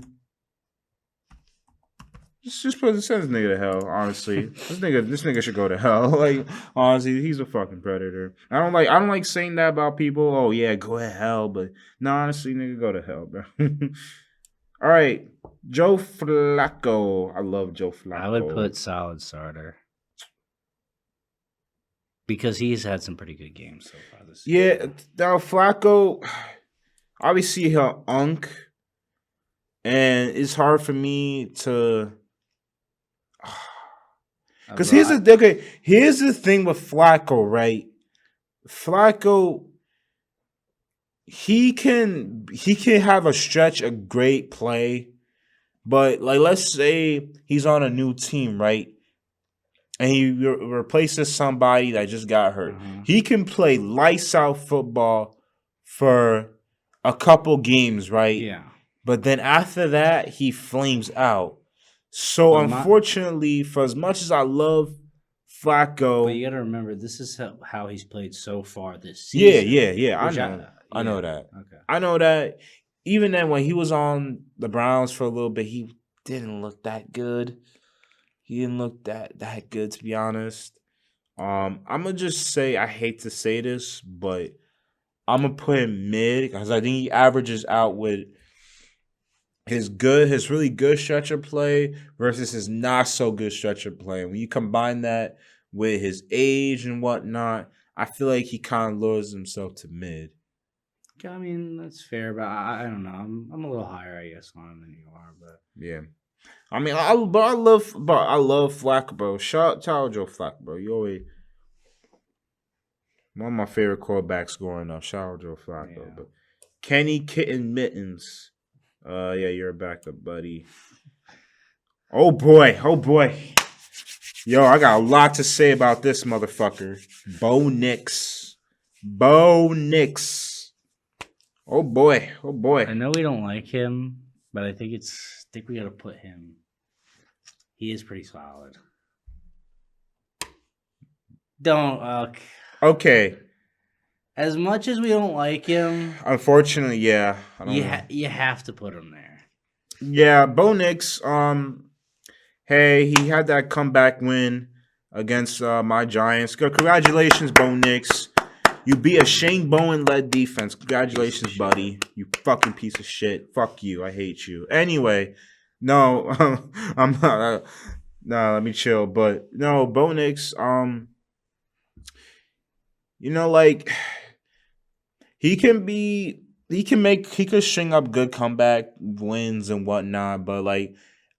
just send this nigga to hell. Honestly, this nigga should go to hell. Like, honestly, he's a fucking predator. I don't like saying that about people. Oh yeah, go to hell. But no, honestly, nigga, go to hell, bro. All right, Joe Flacco. I love Joe I would Flacco. put solid starter because he's had some pretty good games so far this Yeah, season. now Flacco. Obviously, he'll unk, and it's hard for me to. Because Bro, here's the thing with Flacco, right? Flacco, he can have a stretch of great play, but like, let's say he's on a new team, right? And he replaces somebody that just got hurt. uh-huh. He can play lights out football for a couple games, right? Yeah. But then after that, he flames out. So But my unfortunately, for as much as I love But Flacco, you got to remember, this is how he's played so far this season. yeah. I Which know, I know yeah, that. okay. I know that. Even then, when he was on the Browns for a little bit, he didn't look that good. He didn't look that good, to be honest. I'm gonna just say, I hate to say this, but I'm gonna put him mid because I think he averages out with his really good stretch of play versus his not so good stretch of play. When you combine that with his age and whatnot, I feel like he kind of lures himself to mid. I mean, that's fair, but I don't know. I'm a little higher, I guess, on him than you are, but Yeah. I mean, but I love Flacco, bro. Shout out Joe Flacco, bro. You always one of my favorite quarterbacks growing up. Shout out Joe Flacco, yeah. but Kenny Kitten Mittens. Yeah, you're a backup, buddy. Oh boy, oh boy. Yo, I got a lot to say about this motherfucker. Bo Nix. Bo Nix. Oh boy, oh I boy. know we don't like him, but I think we got to put him. He is pretty solid. Don't Okay. as much as we don't like him, Unfortunately, yeah. I don't know. you have to put him there. Yeah, Bo Nix, hey, he had that comeback win against my Giants. Congratulations, Bo Nix. You beat a Shane Bowen led defense. Congratulations, Piece of buddy. shit. You fucking piece of shit. Fuck you. I hate you. Anyway, no, I'm not. No, let me chill. But no, Bo Nix, like he can be he could string up good comeback wins and whatnot, but like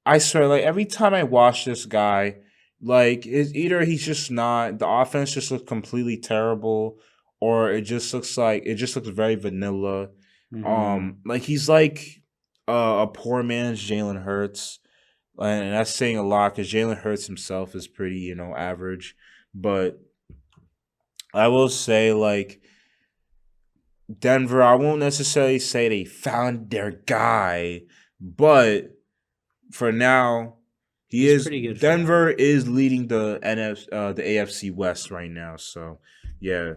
I swear, like every time I watch this guy, like it's either he's just not the offense just looks completely terrible, or it just looks very vanilla. Mm-hmm. Like he's like a poor man's Jalen Hurts, and that's saying a lot because Jalen Hurts himself is pretty average, but I will say like Denver, I won't necessarily say they found their guy, but for now, he He's is pretty good for them. Denver is leading the AFC West right now. So yeah,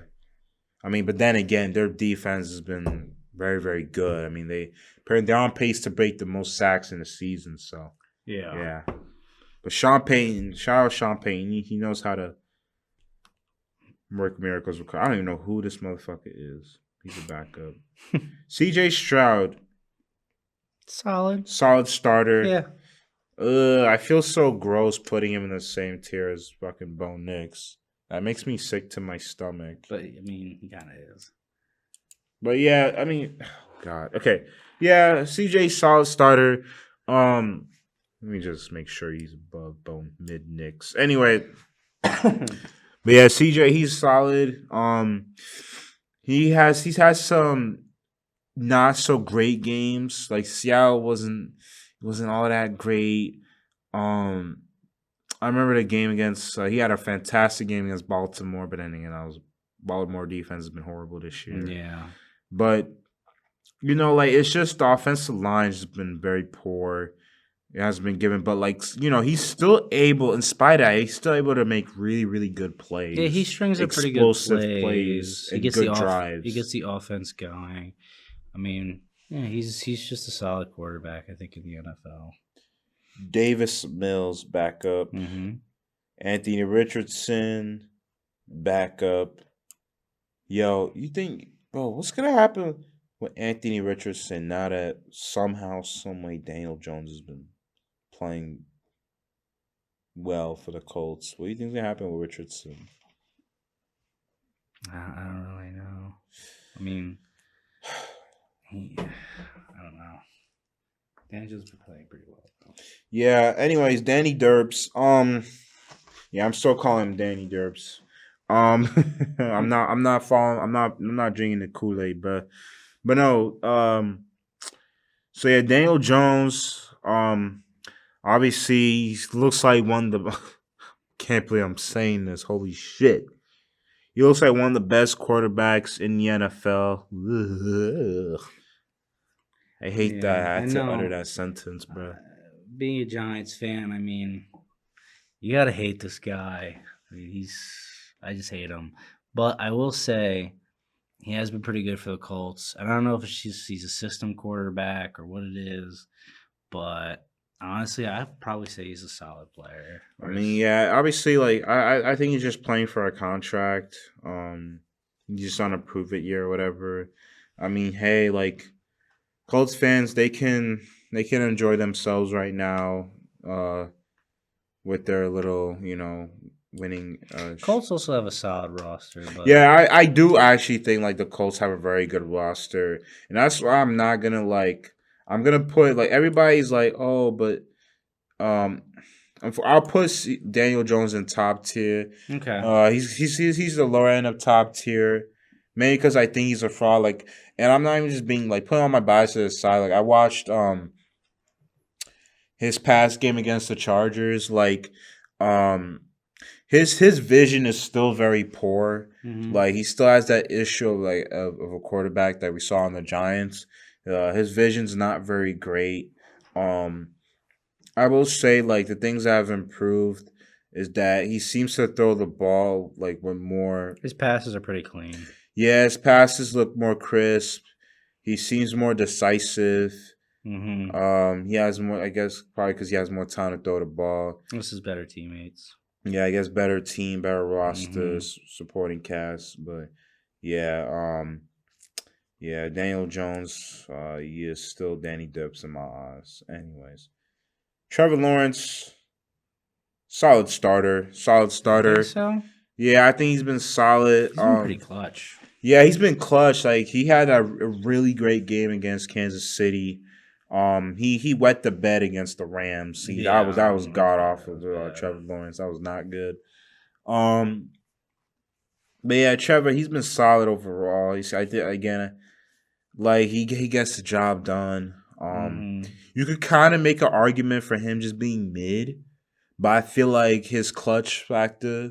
I mean, but then again, their defense has been very very good. I mean, they're on pace to break the most sacks in the season. So Yeah. yeah, but Sean Payton, shout out Sean Payton, he knows how to work miracles. I don't even know who this motherfucker is. He's a backup. CJ Stroud, Solid. solid starter. Yeah. I feel so gross putting him in the same tier as fucking Bo Nix. That makes me sick to my stomach. But I mean, he kind of is. But yeah, I mean, God. Okay. Yeah, CJ solid starter. Let me just make sure he's above Bo mid Nix. Anyway, but yeah, CJ he's solid. He's had some not so great games. Like Seattle wasn't all that great. Um, I remember the game against. He had a fantastic game against Baltimore, but then again, Baltimore defense has been horrible this year. Yeah. But like it's just the offensive line has been very poor. It has been given, but like he's still able, in spite of that, he's still able to make really, really good Yeah, he plays, strings up pretty good explosive plays, plays. and good He drives. gets the offense going. I mean, yeah, he's just a solid quarterback, I think, in the NFL. Davis Mills backup, Mm-hmm. Anthony Richardson backup. Yo, you think, bro, what's gonna happen with Anthony Richardson now that somehow, some way, Daniel Jones has been playing well for the Colts? What do you think's gonna happen with Richardson? I don't really know. I mean, I don't know. Daniel's been playing pretty well. Yeah. Anyways, Danny Derps. Yeah, I'm still calling him Danny Derps. Um, I'm not following. I'm not drinking the Kool Aid, but no. So yeah, Daniel Jones. Obviously, he looks like one of the. Can't believe I'm saying this. Holy shit. He looks like one of the best quarterbacks in the NFL. Ugh. I hate that Yeah, I I had to utter know. that sentence, bro. Being a Giants fan, I mean, you gotta hate this guy. I mean, I just hate him. But I will say, he has been pretty good for the Colts. And I don't know if he's a system quarterback or what it is, but honestly, I'd probably say he's a solid player. I Whereas, mean, yeah, obviously, like I think he's just playing for a contract. He's just on a prove it year or whatever. I mean, hey, like Colts fans, they can. they can enjoy themselves right now uh, with their little, winning. Colts also have a solid roster, but Yeah, I do actually think like the Colts have a very good roster, and that's why I'm not gonna like. I'm gonna put like everybody's like, oh, but um, I'll put Daniel Jones in top tier. okay. He's the lower end of top tier, mainly because I think he's a fraud. Like, and I'm not even just being like putting all my biases aside. Like, I watched his past game against the Chargers. Like, um, his vision is still very poor. Hmm. Like, he still has that issue of of a quarterback that we saw on the Giants. His vision's not very great. Um, I will say like the things that have improved is that he seems to throw the ball like with more. His passes are pretty clean. Yeah, his passes look more crisp. He seems more decisive. Hmm. He has more. I guess probably because he has more time to throw the ball. This is better teammates. Yeah, I guess better team, better roster, Hmm. supporting cast. But yeah, yeah, Daniel Jones, he is still Danny Dips in my eyes. Anyways, Trevor Lawrence, solid starter, solid You think starter. so? Yeah, I think he's been solid. He's been pretty clutch. Yeah, he's been clutch. Like he had a really great game against Kansas City. He wet the bed against the Rams. See, Yeah, that was god that awful was to bad. Trevor Lawrence. That was not good. Um, but yeah, Trevor, he's been solid overall. I did again. Like he gets the job done. Hmm. You could kind of make an argument for him just being mid, but I feel like his clutch factor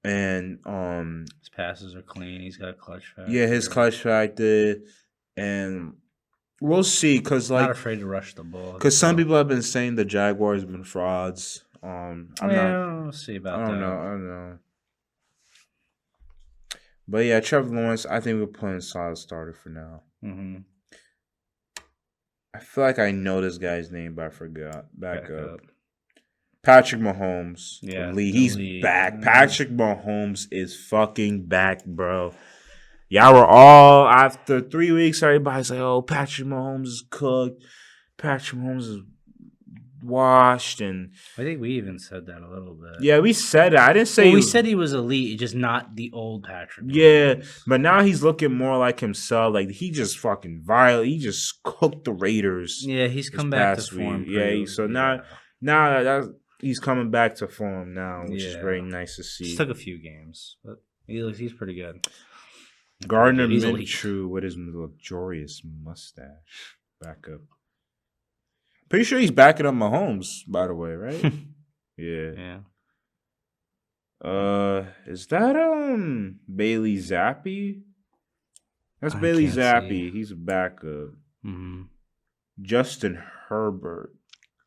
and His passes are clean. He's got a clutch yeah, his factor. clutch factor and we'll see Not afraid to rush the ball cause some himself. people have been saying the Jaguars have been frauds. I'm not. Yeah, we'll see I about don't know. that. I don't know. But yeah, Trevor Lawrence. I think we're playing solid starter for now. Hmm. I feel like I know this guy's name, but I forgot. Back Back up. up. Patrick Mahomes, Yeah, elite. He's elite. back. Patrick Mahomes is fucking back, bro. Y'all were all after 3 weeks. Everybody's like, "Oh, Patrick Mahomes is cooked. Patrick Mahomes is washed." And I think we even said that a little bit. yeah, we said it. I didn't say Well, he we was. said he was elite, just not the old Patrick Yeah, Mahomes. but now he's looking more like himself. Like he just fucking violent. He just cooked the Raiders Yeah, he's this come back to past form week. Yeah, pretty. so Yeah, now that he's coming back to form now, which is very yeah. nice to Just see. took a few games, but he's pretty good. Pretty Gardner good. He's elite. Minshew with his luxurious mustache back up. Pretty sure he's backing up Mahomes, by the way, right? Yeah. Yeah, Is that Bailey Zappi? That's I Bailey can't see. Zappi. He's a backup. Hmm. Justin Herbert.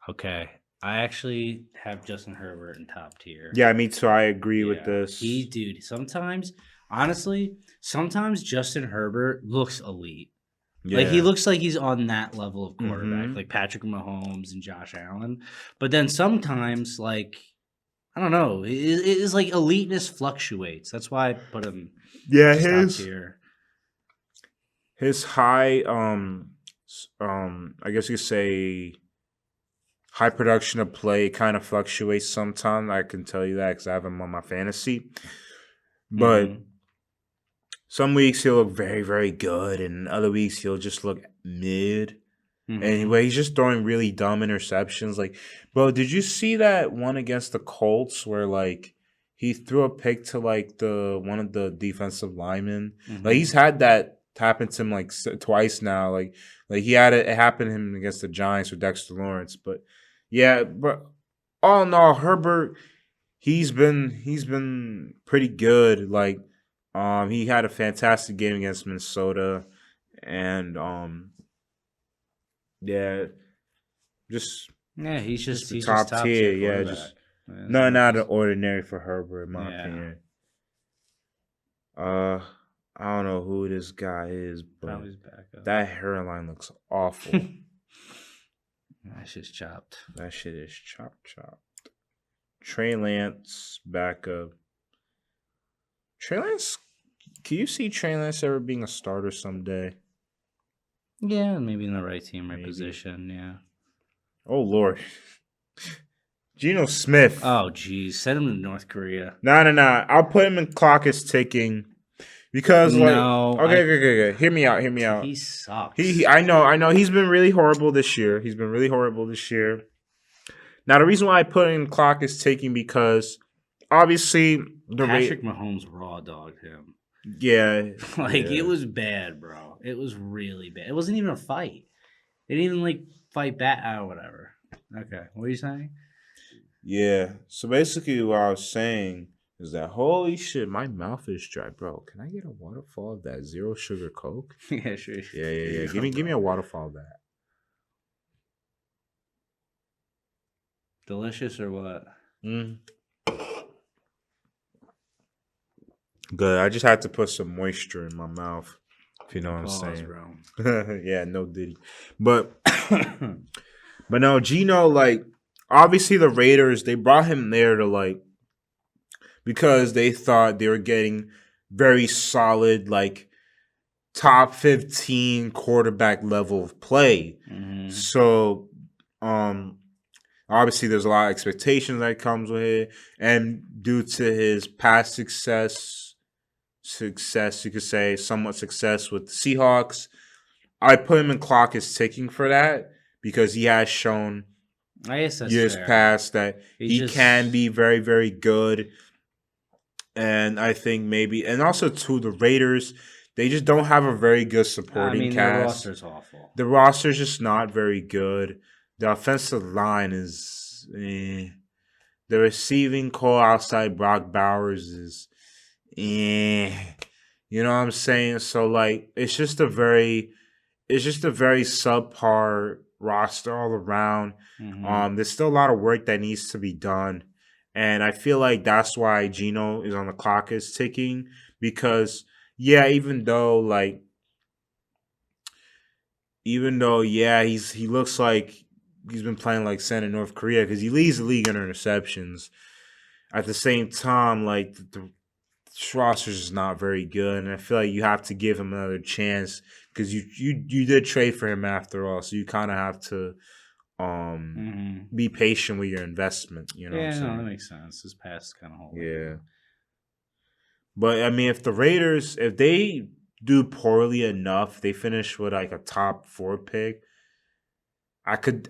Okay, I actually have Justin Herbert in top tier. Yeah, me too. I agree with Yeah, this. dude. Sometimes, honestly, sometimes Justin Herbert looks elite. Like he Yeah. looks like he's on that level of quarterback, Mm-hmm. like Patrick Mahomes and Josh Allen. But then sometimes, like I don't know, it's like eliteness fluctuates. That's why I put him Yeah, just top tier. his high I guess you could say high production of play kind of fluctuates sometimes. I can tell you that because I have him on my fantasy. But Hmm. some weeks he'll look very, very good, and other weeks he'll just look mid. Hmm. Anyway, he's just throwing really dumb interceptions. Like, bro, did you see that one against the Colts where like he threw a pick to like the one of the defensive linemen? Like Hmm. he's had that happen to him like twice now. Like he had it happen to him against the Giants with Dexter Lawrence. But yeah, but all in all, Herbert he's been pretty good. Like he had a fantastic game against Minnesota, and yeah, just Yeah, just the he's just top top tier. tier Yeah, quarterback. just There's nothing nothing. out of the ordinary for Herbert, in my Yeah, opinion. Uh, I don't know who this guy is, but probably his backup. that hairline looks awful. That's just chopped. That shit is chop chop. Trey Lance backup. Trey Lance, can you see Trey Lance ever being a starter someday? Yeah, maybe in the right team, right maybe. position. Yeah. Oh Lord, Geno Smith. Oh, geez, send him to North Korea. Nah. I'll put him in clock is ticking because like No, okay. Hear me out. Hear me out. he sucks. I know. He's been really horrible this year. He's been really horrible this year. Now the reason why I put in clock is ticking because obviously the rate. Patrick Mahomes raw dogged him. Yeah, Like it yeah, was bad, bro. It was really bad. It wasn't even a fight. They didn't even like fight back or whatever. Okay, what are you saying? yeah. So basically, what I was saying is that holy shit, my mouth is dry, bro. Can I get a waterfall of that zero sugar Coke? Yeah, sure. Here Yeah. you Give go, me bro. a waterfall of that. Delicious or what? Mm. Good. I just had to put some moisture in my mouth. If you know what I'm Pause, saying. bro. Yeah, no diddy. But but no, Gino, like obviously the Raiders, they brought him there to like because they thought they were getting very solid, like top 15 quarterback level of play. Hmm. So um obviously there's a lot of expectations that comes with it. And due to his past success, you could say somewhat success with the Seahawks, I put him in clock is ticking for that because he has shown I guess that's years fair. past that He he can just, be very, very good. And I think maybe, and also to the Raiders, they just don't have a very good I supporting mean, their cast. roster's awful. The roster's just not very good. The offensive line is, the receiving core outside Brock Bowers is, you know what I'm saying? So like, it's just a very subpar roster all around. Hmm. There's still a lot of work that needs to be done, and I feel like that's why Gino is on the clock is ticking because yeah, even though yeah, he looks like he's been playing like center North Korea because he leads the league in interceptions. At the same time, like the roster's is not very good, and I feel like you have to give him another chance because you did trade for him after all, so you kind of have to um Hmm. be patient with your investment. You know what I'm Yeah, no, that saying? makes sense. His past is kind of holding Yeah, him. but I mean, if the Raiders if they do poorly enough, they finish with like a top 4 pick. I could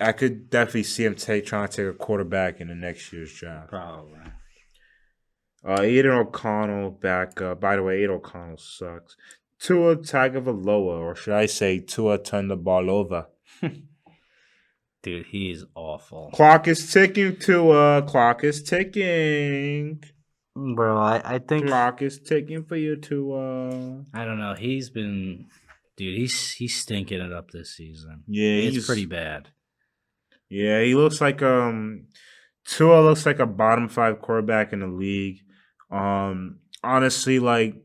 definitely see him trying to take a quarterback in the next year's draft. Probably. Aiden O'Connell back up. By the way, Aiden O'Connell sucks. Tua Tagovailoa, or should I say Tua Tagovailoa? Dude, he is awful. Clock is ticking, Tua. Clock is ticking. Bro, I think Clock is ticking for you, Tua. I don't know. Dude, he's stinking it up this season. Yeah, It's pretty bad. he looks like Tua looks like a bottom 5 quarterback in the league. Honestly, like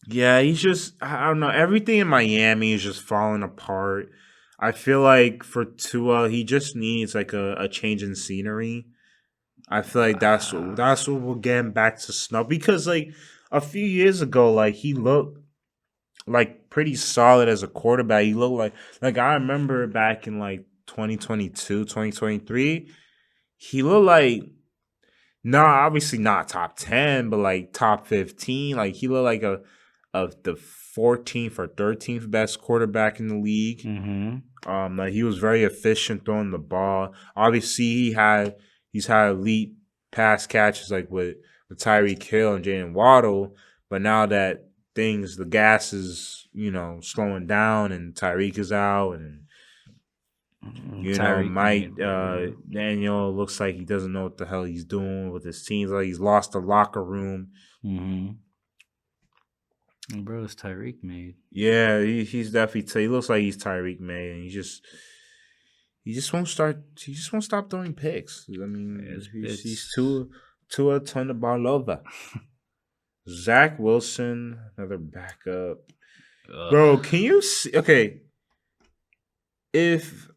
yeah, he's just I don't know. Everything in Miami is just falling apart. I feel like for Tua, he just needs like a change in scenery. I feel like Uh, that's what will get him back to snuff because like a few years ago, like he looked like pretty solid as a quarterback. He looked like I remember back in like 2022, 2023, he looked like no, obviously not top 10, but like top 15. Like he looked like a of the 14th or 13th best quarterback in the league. mm-hmm. Like he was very efficient throwing the ball. Obviously, he's had elite pass catches like with Tyreek Hill and Jalen Waddle. But now that the gas is slowing down and Tyreek is out and Tyreek Mike made, bro. Daniel looks like he doesn't know what the hell he's doing with his teams. Like he's lost the locker room. Mm-hmm. Bro, it's Tyreek made. Yeah, he's definitely. He looks like he's Tyreek May, and he just won't start. He just won't stop throwing picks. I mean, he's It's too a ton of ball over. Zach Wilson, another backup, ugh. bro. Can you see? Okay, if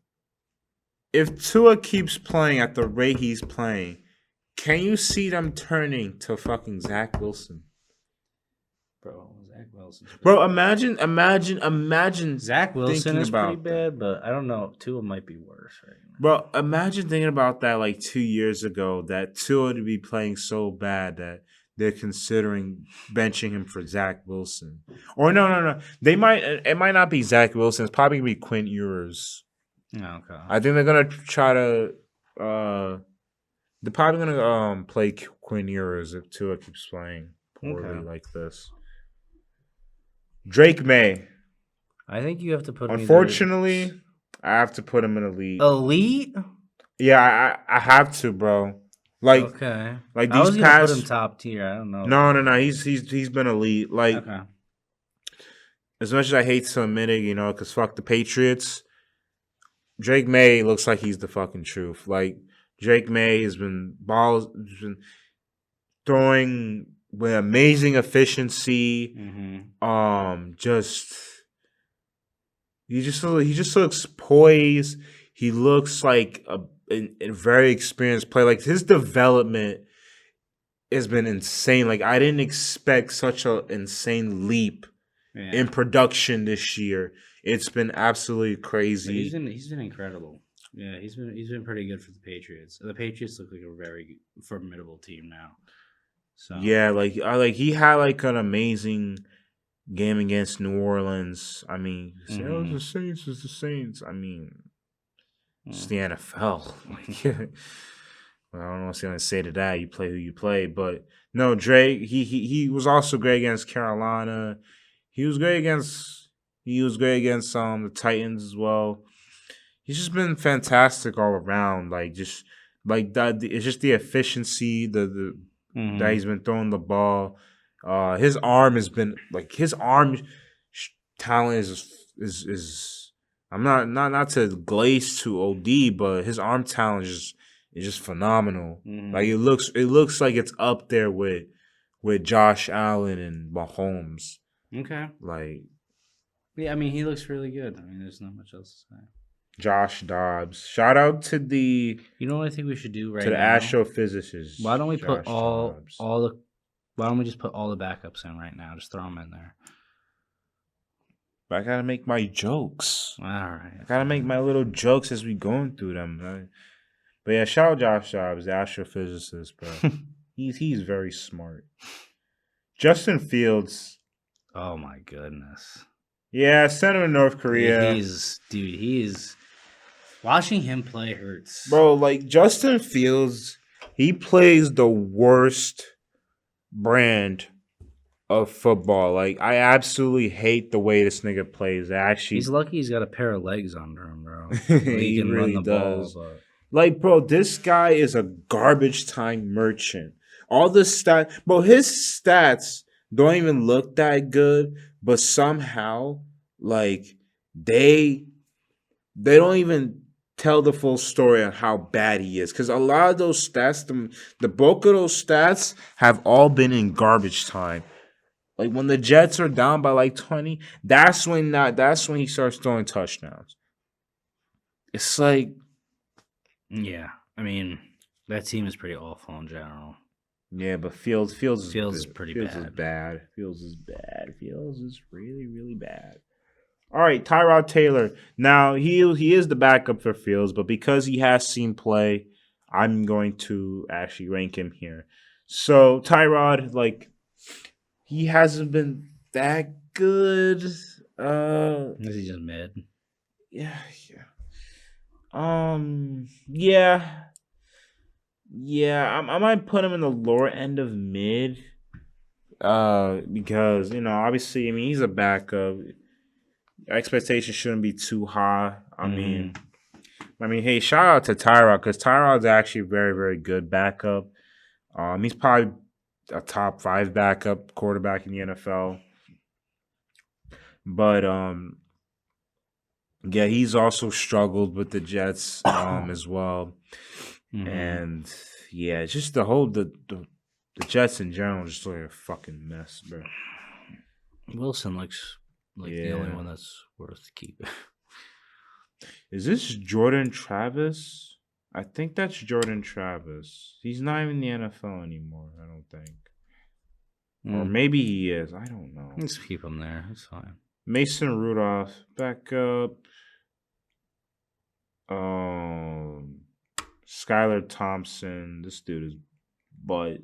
Tua keeps playing at the rate he's playing, can you see them turning to fucking Zach Wilson? Bro, Zach Wilson's bad. Bro, imagine Zach Wilson thinking is pretty about that. bad, but I don't know. Tua might be worse right now. Bro, imagine thinking about that like 2 years ago. That Tua to be playing so bad that they're considering benching him for Zach Wilson. Or no. They might. It might not be Zach Wilson. It's probably gonna be Quinn Ewers. Okay. I think they're gonna try to. They're probably gonna play Quinn Ewers if Tua keeps playing poorly Okay. like this. Drake May. I think you have to put him Unfortunately, I have to put him in elite. elite. Yeah, I have to, bro. Like Okay. like I these was gonna put him past. top tier. I don't know. No. He's been elite. Like Okay. as much as I hate to admit it, because fuck the Patriots. Drake May looks like he's the fucking truth. Like Drake May has been throwing with amazing efficiency. Just he just looks poised. He looks like a very experienced player. Like his development has been insane. Like I didn't expect such an insane leap in production this year. It's been absolutely crazy. He's been incredible. Yeah, he's been pretty good for the Patriots. The Patriots look like a very formidable team now. So Yeah, he had like an amazing game against New Orleans. I mean, oh, it's the Saints, it's the Saints. I mean, it's the NFL. Like, I don't know what's gonna say to that. You play who you play, but no, Drake. He was also great against Carolina. He was great against the Titans as well. He's just been fantastic all around. Like just like that. It's just the efficiency, the that he's been throwing the ball. His arm has been like his arm talent is. I'm not to glaze to OD, but his arm talent is just phenomenal. Like it looks like it's up there with Josh Allen and Mahomes. Okay. Like Yeah, I mean he looks really good. I mean, there's not much else to say. Josh Dobbs. Shout out to the You know what I think we should do right to the now? astrophysicist. Why don't we put Josh Dobbs. why don't we just put all the backups in right now? Just throw them in there. But I gotta make my jokes. All right. I gotta make my little jokes as we going through them. Right? But yeah, shout out Josh Dobbs, the astrophysicist, bro. he's very smart. Justin Fields. Oh my goodness. Yeah, center in North Korea. He's watching him play hurts. Bro, like Justin Fields, he plays the worst brand of football. Like I absolutely hate the way this nigga plays. He's lucky he's got a pair of legs under him, bro. He can really run the does. ball, but Like, bro, this guy is a garbage time merchant. All the stats, bro, his stats don't even look that good, but somehow, like, they don't even tell the full story on how bad he is. Because a lot of those stats, the bulk of those stats have all been in garbage time. Like when the Jets are down by like 20, that's when he starts throwing touchdowns. It's like, yeah, I mean that team is pretty awful in general. yeah, but Fields is pretty Fields bad. is bad. Fields is bad. Fields is really, really bad. All right, Tyrod Taylor. Now he is the backup for Fields, but because he has seen play, I'm going to actually rank him here. So Tyrod, like, he hasn't been that good. Is he just mid? Yeah. Yeah. Yeah, I might put him in the lower end of mid. Because obviously, I mean, he's a backup. Expectations shouldn't be too high. I mean, hey, shout out to Tyrod because Tyrod's actually very, very good backup. He's probably a top 5 backup quarterback in the NFL. But yeah, he's also struggled with the Jets as well. And yeah, just the Jets in general just look like a fucking mess, bro. Wilson looks like the only one that's worth keeping. Is this Jordan Travis? I think that's Jordan Travis. He's not even in the NFL anymore, I don't think. Or maybe he is. I don't know. Let's keep him there. It's fine. Mason Rudolph, backup. Skylar Thompson. This dude is but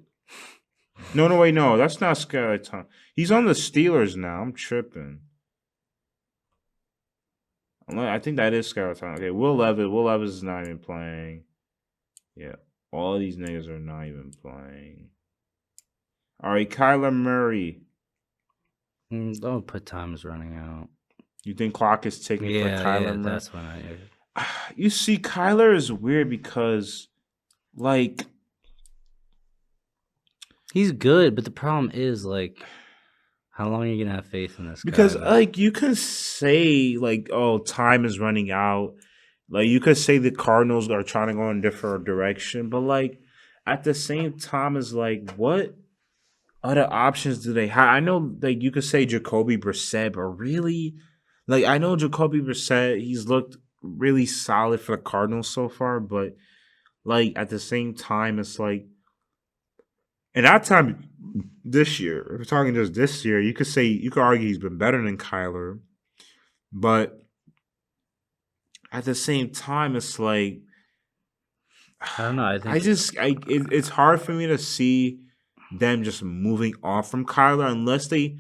no, wait, no, that's not Skylar Thompson. He's on the Steelers now. I'm tripping. I think that is Skylar Thompson. Okay, Will Levis. Will Levis is not even playing. Yeah, all of these niggas are not even playing. All right, Kyler Murray. Don't put time is running out. You think clock is ticking for Kyler Murray? That's when I. You see, Kyler is weird because, like, he's good, but the problem is, like, how long are you gonna have faith in this guy? Because, like, you could say, like, oh, time is running out. Like, you could say the Cardinals are trying to go in a different direction, but, like, at the same time, it's like, what other options do they have? I know, like, you could say Jacoby Brissett, but really, like, I know Jacoby Brissett, he's looked really solid for the Cardinals so far, but, like, at the same time, it's like, and that time this year, if we're talking just this year, you could argue he's been better than Kyler, but at the same time, it's like I don't know. it's hard for me to see them just moving off from Kyler unless they.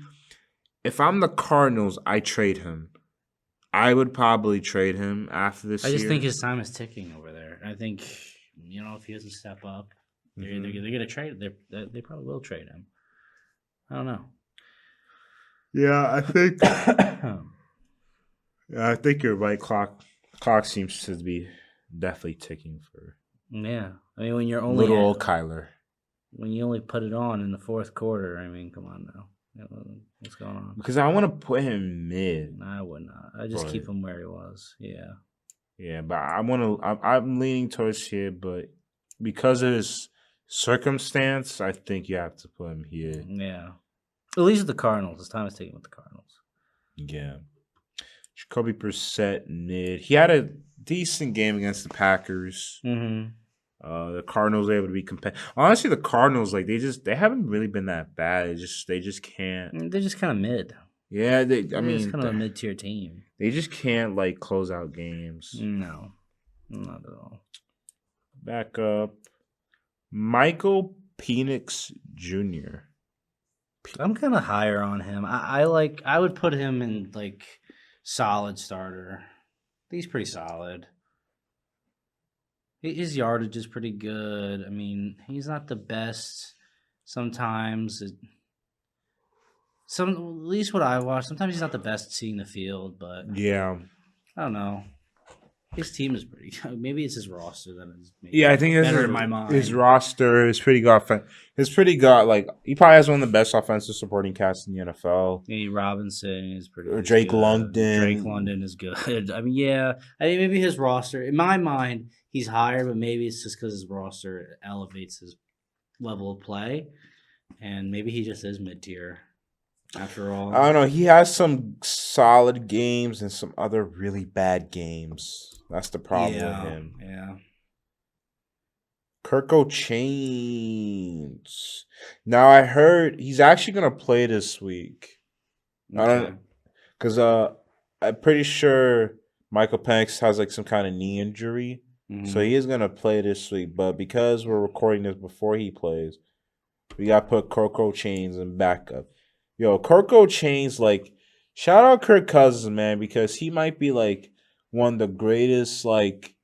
If I'm the Cardinals, I trade him. I would probably trade him after this. I just think his time is ticking over there. I think if he doesn't step up, they're gonna trade. They probably will trade him. I don't know. Yeah, I think. I think you're right. Clock seems to be definitely ticking for. Yeah, I mean when you're only little old Kyler. When you only put it on in the fourth quarter, I mean, come on now. What's going on? Because I want to put him mid. I would not. I just keep him where he was. Yeah. Yeah, but I'm leaning towards here, but because of his circumstance, I think you have to put him here. Yeah. At least with the Cardinals. His time is taken with the Cardinals. Yeah. Jacoby Brissett mid. He had a decent game against the Packers. Mm-hmm. The Cardinals were able to be competitive. Honestly, the Cardinals, like they haven't really been that bad. They just can't. They're just kind of mid. Yeah, they're just kind of a mid-tier team. They just can't like close out games. No, not at all. Back up, Michael Penix Jr. I'm kind of higher on him. I would put him in like solid starter. He's pretty solid. His yardage is pretty good. I mean, he's not the best sometimes. At least what I watch, sometimes he's not the best seeing the field, but yeah, I don't know. His team is pretty good. Maybe it's his roster that is I think it's better in my mind. His roster is pretty good. It's pretty good. Like he probably has one of the best offensive supporting casts in the NFL. Robinson is pretty good. Drake London. Drake London is good. I mean, yeah. I mean, maybe his roster, in my mind, he's higher, but maybe it's just because his roster elevates his level of play, and maybe he just is mid-tier. After all, I don't know. He has some solid games and some other really bad games. That's the problem with him. Yeah. Kirko Chains. Now I heard he's actually gonna play this week. Okay. I don't, because I'm pretty sure Michael Penix has like some kind of knee injury, so he is gonna play this week. But because we're recording this before he plays, we gotta put Kirko Chains in backup. Yo, Kirko Chains, like, shout out Kirk Cousins, man, because he might be like one of the greatest like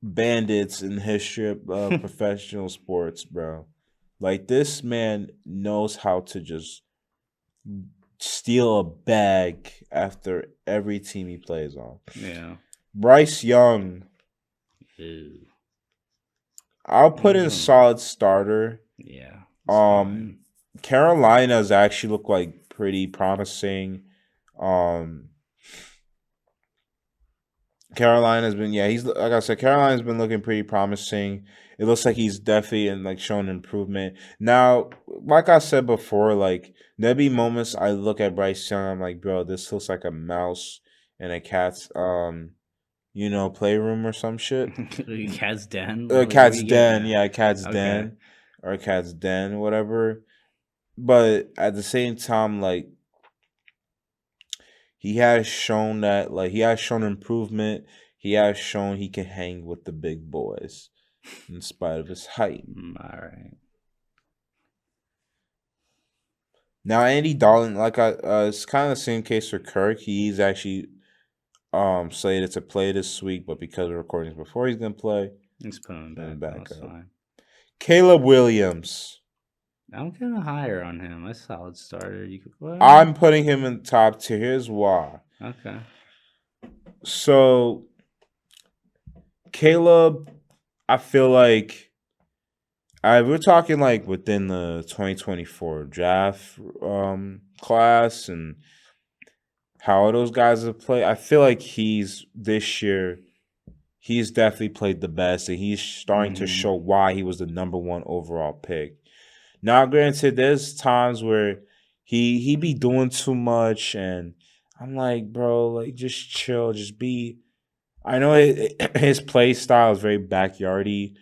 bandits in the history of professional sports, bro. Like this man knows how to just steal a bag after every team he plays on. Yeah. Bryce Young. Ew. I'll put in solid starter. Yeah. Carolina's actually look like pretty promising. Carolina's been he's like I said, Carolina's been looking pretty promising. It looks like he's definitely like showing improvement. Now, like I said before, like there'll be moments I look at Bryce Young, I'm like, bro, this looks like a mouse in a cat's playroom or some shit. Cat's den. Cat's den, yeah, cat's den or cat's den, whatever. but at the same time, like he has shown that, like he has shown improvement. He has shown he can hang with the big boys in spite of his height. All right. Now Andy Dalton, it's kind of the same case for Kirk. He's actually slated to play this week, but because of recordings before he's gonna play, Let's put him back. back That's up. fine. Caleb Williams. I'm kind of higher on him. A solid starter. You could. Well, I'm putting him in top tier. Here's why. okay. So Caleb, I feel like we're talking like within the 2024 draft class and how those guys have played. I feel like he's this year. He's definitely played the best, and he's starting to show why he was the number one overall pick. Now, granted, there's times where he be doing too much, and I'm like, bro, like just chill, just be. I know his play style is very backyardy,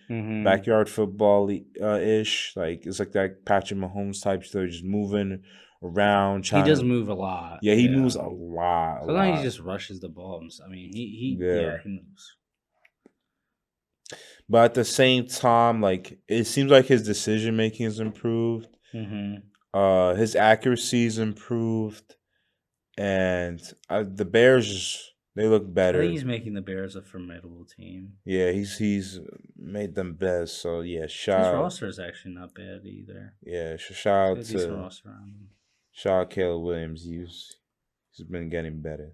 backyard football ish. Like it's like that Patrick Mahomes type stuff, just moving around. He does Trying move a lot. yeah, he moves a lot, Sometimes he just rushes the ball. I mean, Yeah. he moves. But at the same time, like it seems like his decision making is improved. His accuracy is improved, and the Bears they look I better. think he's making the Bears a formidable team. Yeah, he's made them best. So yeah, His shout roster is actually not bad either. yeah, shout out It's a decent to roster on him. shout out Caleb Williams. He's been getting better.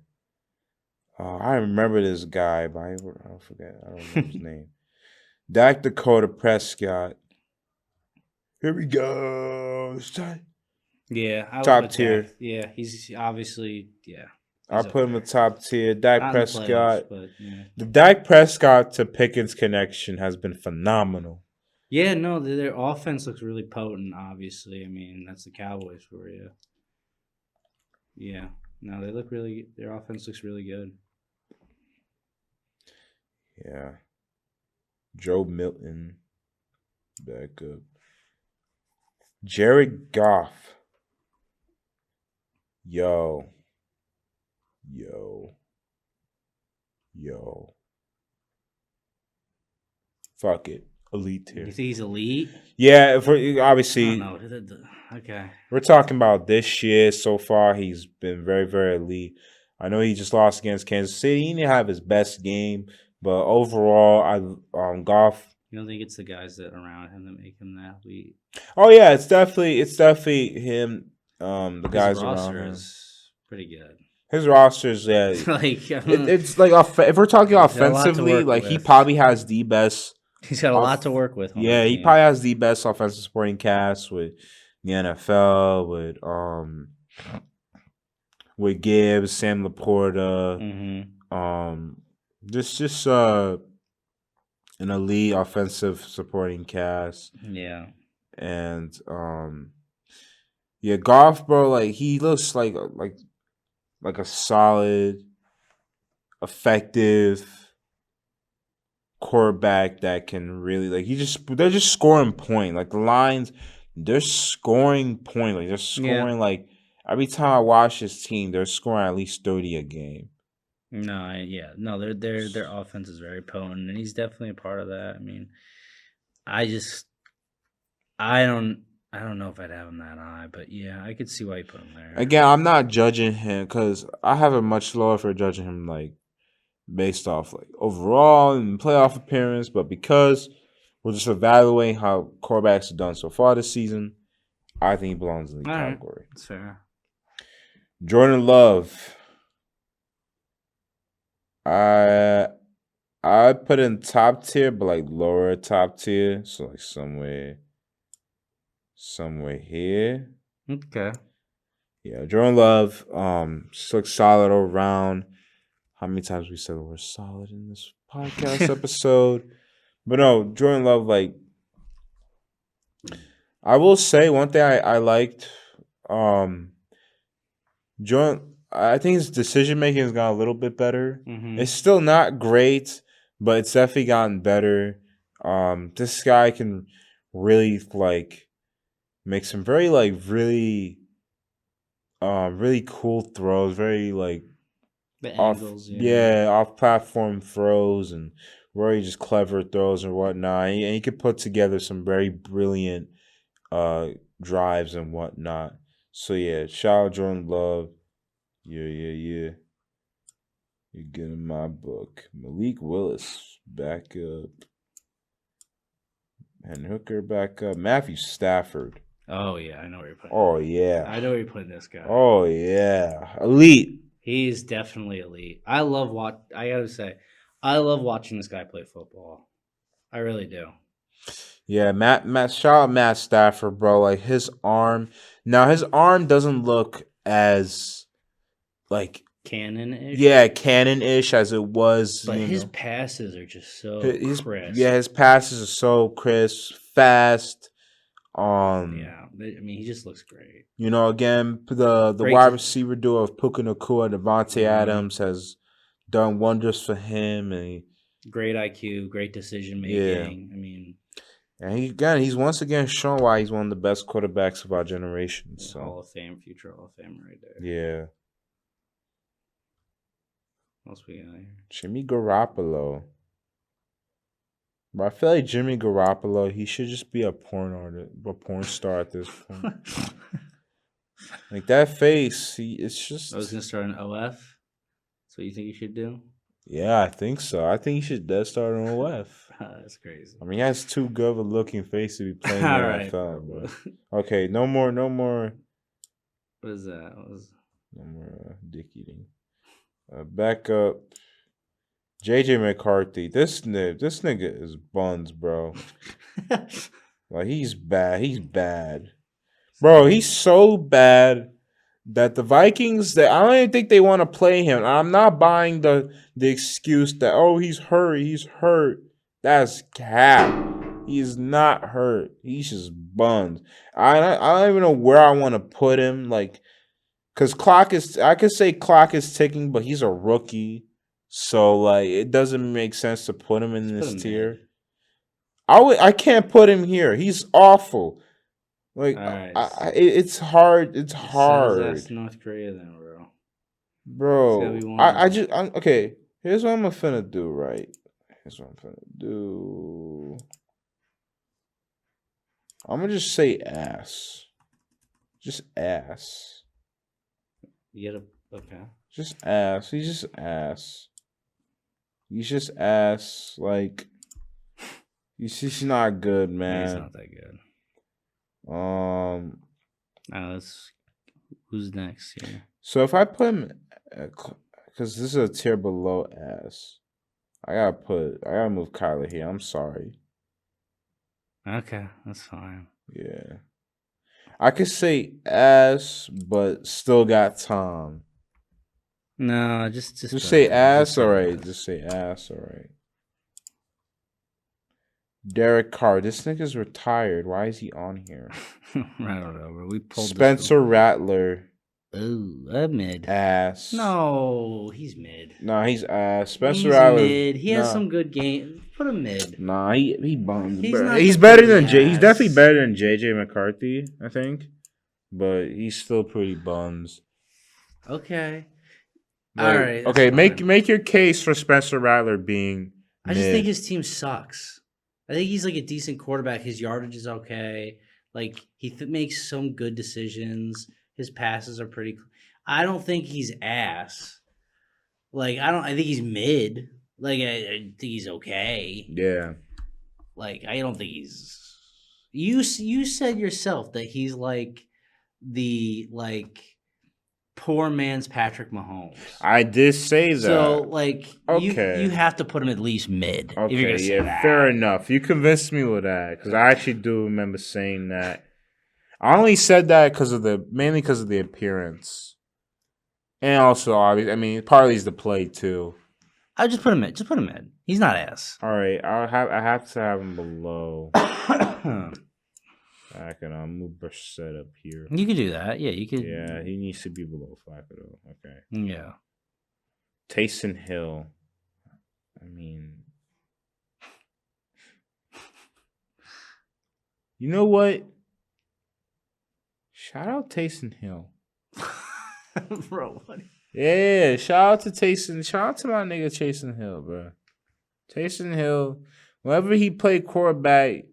I remember this guy, but I forget. I don't know his name. Dak Dakota Prescott. Here we go. Yeah, I would Top put tier. Dak. Yeah, he's obviously I'll he's put up him in there. top tier. Dak Not in the Prescott. playoffs, but yeah. The Dak Prescott to Pickens connection has been phenomenal. Yeah, no, their offense looks really potent. Obviously, I mean that's the Cowboys for you. Yeah, no, they look really. Their offense looks really good. Yeah. Joe Milton. Back up. Jared Goff. Yo. Fuck it. Elite tier. You think he's elite? Yeah, I obviously. don't know. Okay. We're talking about this year so far. He's been very, very elite. I know he just lost against Kansas City. He didn't have his best game, but overall, Goff. You don't think it's the guys that around him that make him that elite? Oh yeah, it's definitely him. The guys His around roster him. is pretty good. His rosters, yeah, Like it's like if we're talking offensively, like he with. probably has the best. He's got a lot to work with. On Yeah, that he team. probably has the best offensive supporting cast with the NFL, with Gibbs, Sam Laporta, just an elite offensive supporting cast. Yeah. And yeah, Goff, bro, like he looks like a solid, effective quarterback that can really they're just scoring point. Like the lines, they're scoring point. Like they're scoring like every time I watch this team, they're scoring at least 30 a game. No, their offense is very potent, and he's definitely a part of that. I mean, I don't know if I'd have him that high, but yeah, I could see why you put him there. Again, I'm not judging him because I have a much lower for judging him like based off like overall and playoff appearance, but because we're just evaluating how quarterbacks have done so far this season, I think he belongs in the category. That's fair. Jordan Love. I put in top tier, but like lower top tier. So like somewhere here. Okay. Yeah, Jordan Love, just looks solid all around. How many times we said we're solid in this podcast episode? But no, Jordan Love, like, I will say one thing I liked. Jordan, I think his decision making has gotten a little bit better. It's still not great, but it's definitely gotten better. This guy can really like Makes some very like really cool throws, very like The angles, yeah. off platform throws and very just clever throws and whatnot. And he could put together some very brilliant uh drives and whatnot. So yeah, shout out Jordan Love. Yeah. You're good in my book. Malik Willis back up. And Hooker back up. Matthew Stafford. Oh yeah, I know where you're putting. Oh yeah. I know where you're putting this guy. Oh yeah. Elite. He's definitely elite. I gotta say, I love watching this guy play football. I really do. Yeah, shout out Matt Stafford, bro. Like his arm. Now his arm doesn't look as like Cannon-ish. yeah, cannon-ish as it was, But his passes are just so crisp. His passes are so crisp, fast. Yeah, I mean, he just looks great. Again, the Great wide to- receiver duo of Puka Nacua and Devontae Adams has done wonders for him, and great IQ, great decision making. I mean, and he's once again shown why he's one of the best quarterbacks of our generation. So Hall of Fame, future Hall of Fame, right there. yeah, What else we got here? Jimmy Garoppolo. But I feel like Jimmy Garoppolo, he should just be a porn star at this point. Like that face, it's just. I was gonna start an OF. That's what you think you should do? Yeah, I think so. I think he should dead start on OF. That's crazy. I mean, he has too good of a looking face to be playing in All the right, NFL. But. Okay, no more. What is that? No more dick eating. Back up. JJ McCarthy. This nigga is buns, bro. Like he's bad. He's bad. Bro, he's so bad that the Vikings, that I don't even think they want to play him. I'm not buying the excuse that he's hurt. That's cap. He's not hurt. He's just buns. I don't even know where I want to put him. Like, cause I could say clock is ticking, but he's a rookie, so like it doesn't make sense to put him in this tier. I can't put him here. He's awful. Like it's hard. It's hard. That's North Korea then, bro. Bro, okay. Here's what I'm finna do. Right. Here's what I'm finna do. I'm gonna just say ass. Just ass. Okay. Just ass. He's just ass. He's just ass. Like he's not good, man. He's not that good. Who's next here? So if I put him, because this is a tier below ass, I gotta move Kyler here. I'm sorry. Okay, that's fine. Yeah, I could say ass, but still got Tom. No, just say ass. All right, just say ass. All right. Derek Carr. This nigga's retired. Why is he on here? I don't know, bro. We pulled Spencer Rattler. Ooh, mid. Ass. No, he's mid. Nah, he's ass. Spencer he's Rattler. Mid. He has some good games. Put him mid. Nah, he bums. He's better than He's definitely better than JJ McCarthy, I think. But he's still pretty bums. Okay. Like, all right. Okay, make your case for Spencer Rattler being I just think his team sucks. I think he's like a decent quarterback. His yardage is okay. Like he makes some good decisions. His passes are pretty. I don't think he's ass. Like I think he's mid. Like I think he's okay. Yeah. Like I don't think he's. You said yourself that he's like the poor man's Patrick Mahomes. I did say that. So like you have to put him at least mid. Okay, if you're gonna say that. Fair enough. You convinced me with that because I actually do remember saying that. I only said that mainly because of the appearance, and also obviously, I mean, partly is the play too. I just put him in. Just put him in. He's not ass. All right, I have to have him below. I can move Brissett up here. You could do that. Yeah, you could. Yeah, he needs to be below Flacco. Okay. Yeah. Taysom Hill. I mean, you know what? Shout out Taysom Hill. Bro, what? Yeah, shout out to Taysom. Shout out to my nigga Taysom Hill, bro. Taysom Hill, whenever he played quarterback,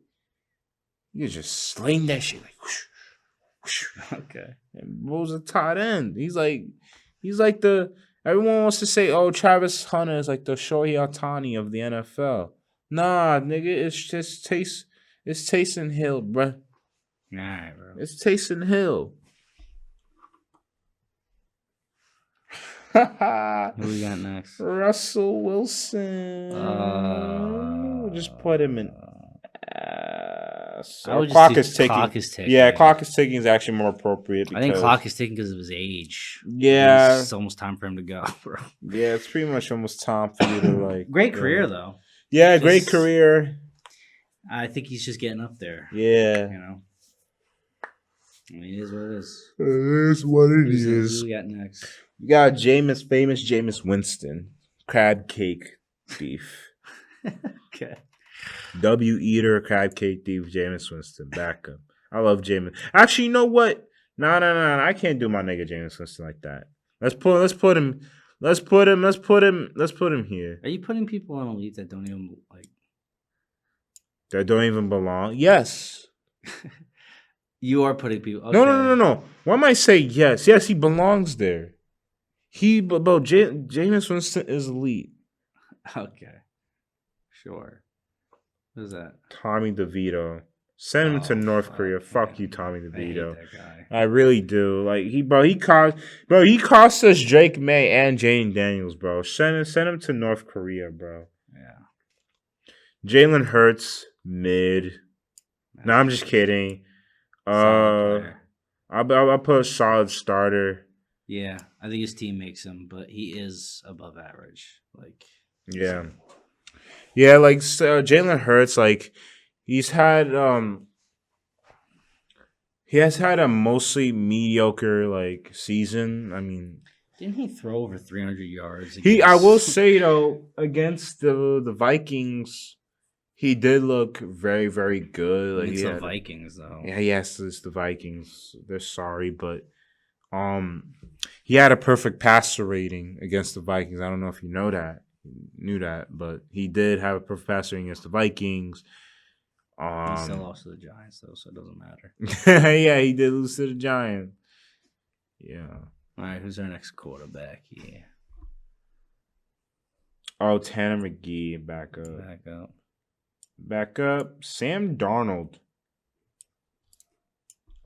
you just sling that shit like whoosh, whoosh. Okay. And Bro's a tight end. He's like the everyone wants to say, oh, Travis Hunter is like the Shohei Ohtani of the NFL. Nah, nigga, it's just it's Taysom Hill, bruh. All right, bro. It's Taysom Hill. Who we got next? Russell Wilson. We'll just put him in. I would Clock just is do ticking. clock is ticking. Yeah, clock is ticking is actually more appropriate. I think Because, clock is ticking because of his age. Yeah. It's almost time for him to go, bro. Yeah, it's pretty much almost time for you to like. Great career though. Yeah, Just- great career. I think he's just getting up there. Yeah. You know. I mean, it is what it is. It is what it Who we got next? We got famous Jameis Winston. Crab cake thief. Okay. W eater, crab cake thief, Jameis Winston. Backup. I love Jameis. Actually, you know what? No. I can't do my nigga Jameis Winston like that. Let's put him here. Are you putting people on elite that don't even like? That don't even belong. Yes. You are putting people. Okay. No. Why am I say yes? Yes, he belongs there. Jameis Winston is elite. Okay. Sure. Who's that? Tommy DeVito. Send him to North Korea. Fuck you, Tommy I hate DeVito. that guy. I really do. Like he cost us Drake May and Jane Daniels, bro. Send him to North Korea, bro. Yeah. Jalen Hurts, mid. No, I'm just kidding. Solid player. I'll put a solid starter. Yeah, I think his team makes him, but he is above average. Like, Yeah. Yeah, like Jalen Hurts, like he has had a mostly mediocre like season. I mean, didn't he throw over 300 yards? I will say though, against the Vikings, he did look very, very good. Like, It's the Vikings, though. Yeah, yes, it's the Vikings. They're sorry, but he had a perfect passer rating against the Vikings. I don't know if you knew that, but he did have a perfect passer rating against the Vikings. He still lost to the Giants, though, so it doesn't matter. Yeah, he did lose to the Giants. Yeah. All right, who's our next quarterback here? Oh, Tanner McGee, back up. Back up. Sam Darnold.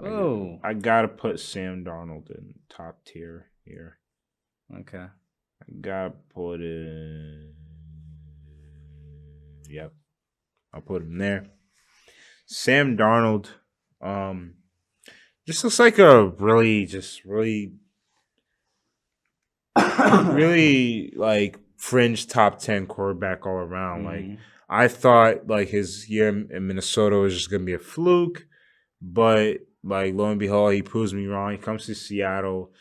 Oh. I gotta put Sam Darnold in top tier here. Okay. I gotta put it. Yep. I'll put him there. Sam Darnold. Just looks like a really like fringe top 10 quarterback all around. Mm-hmm. Like, I thought like his year in Minnesota was just gonna be a fluke, but like lo and behold, he proves me wrong. He comes to Seattle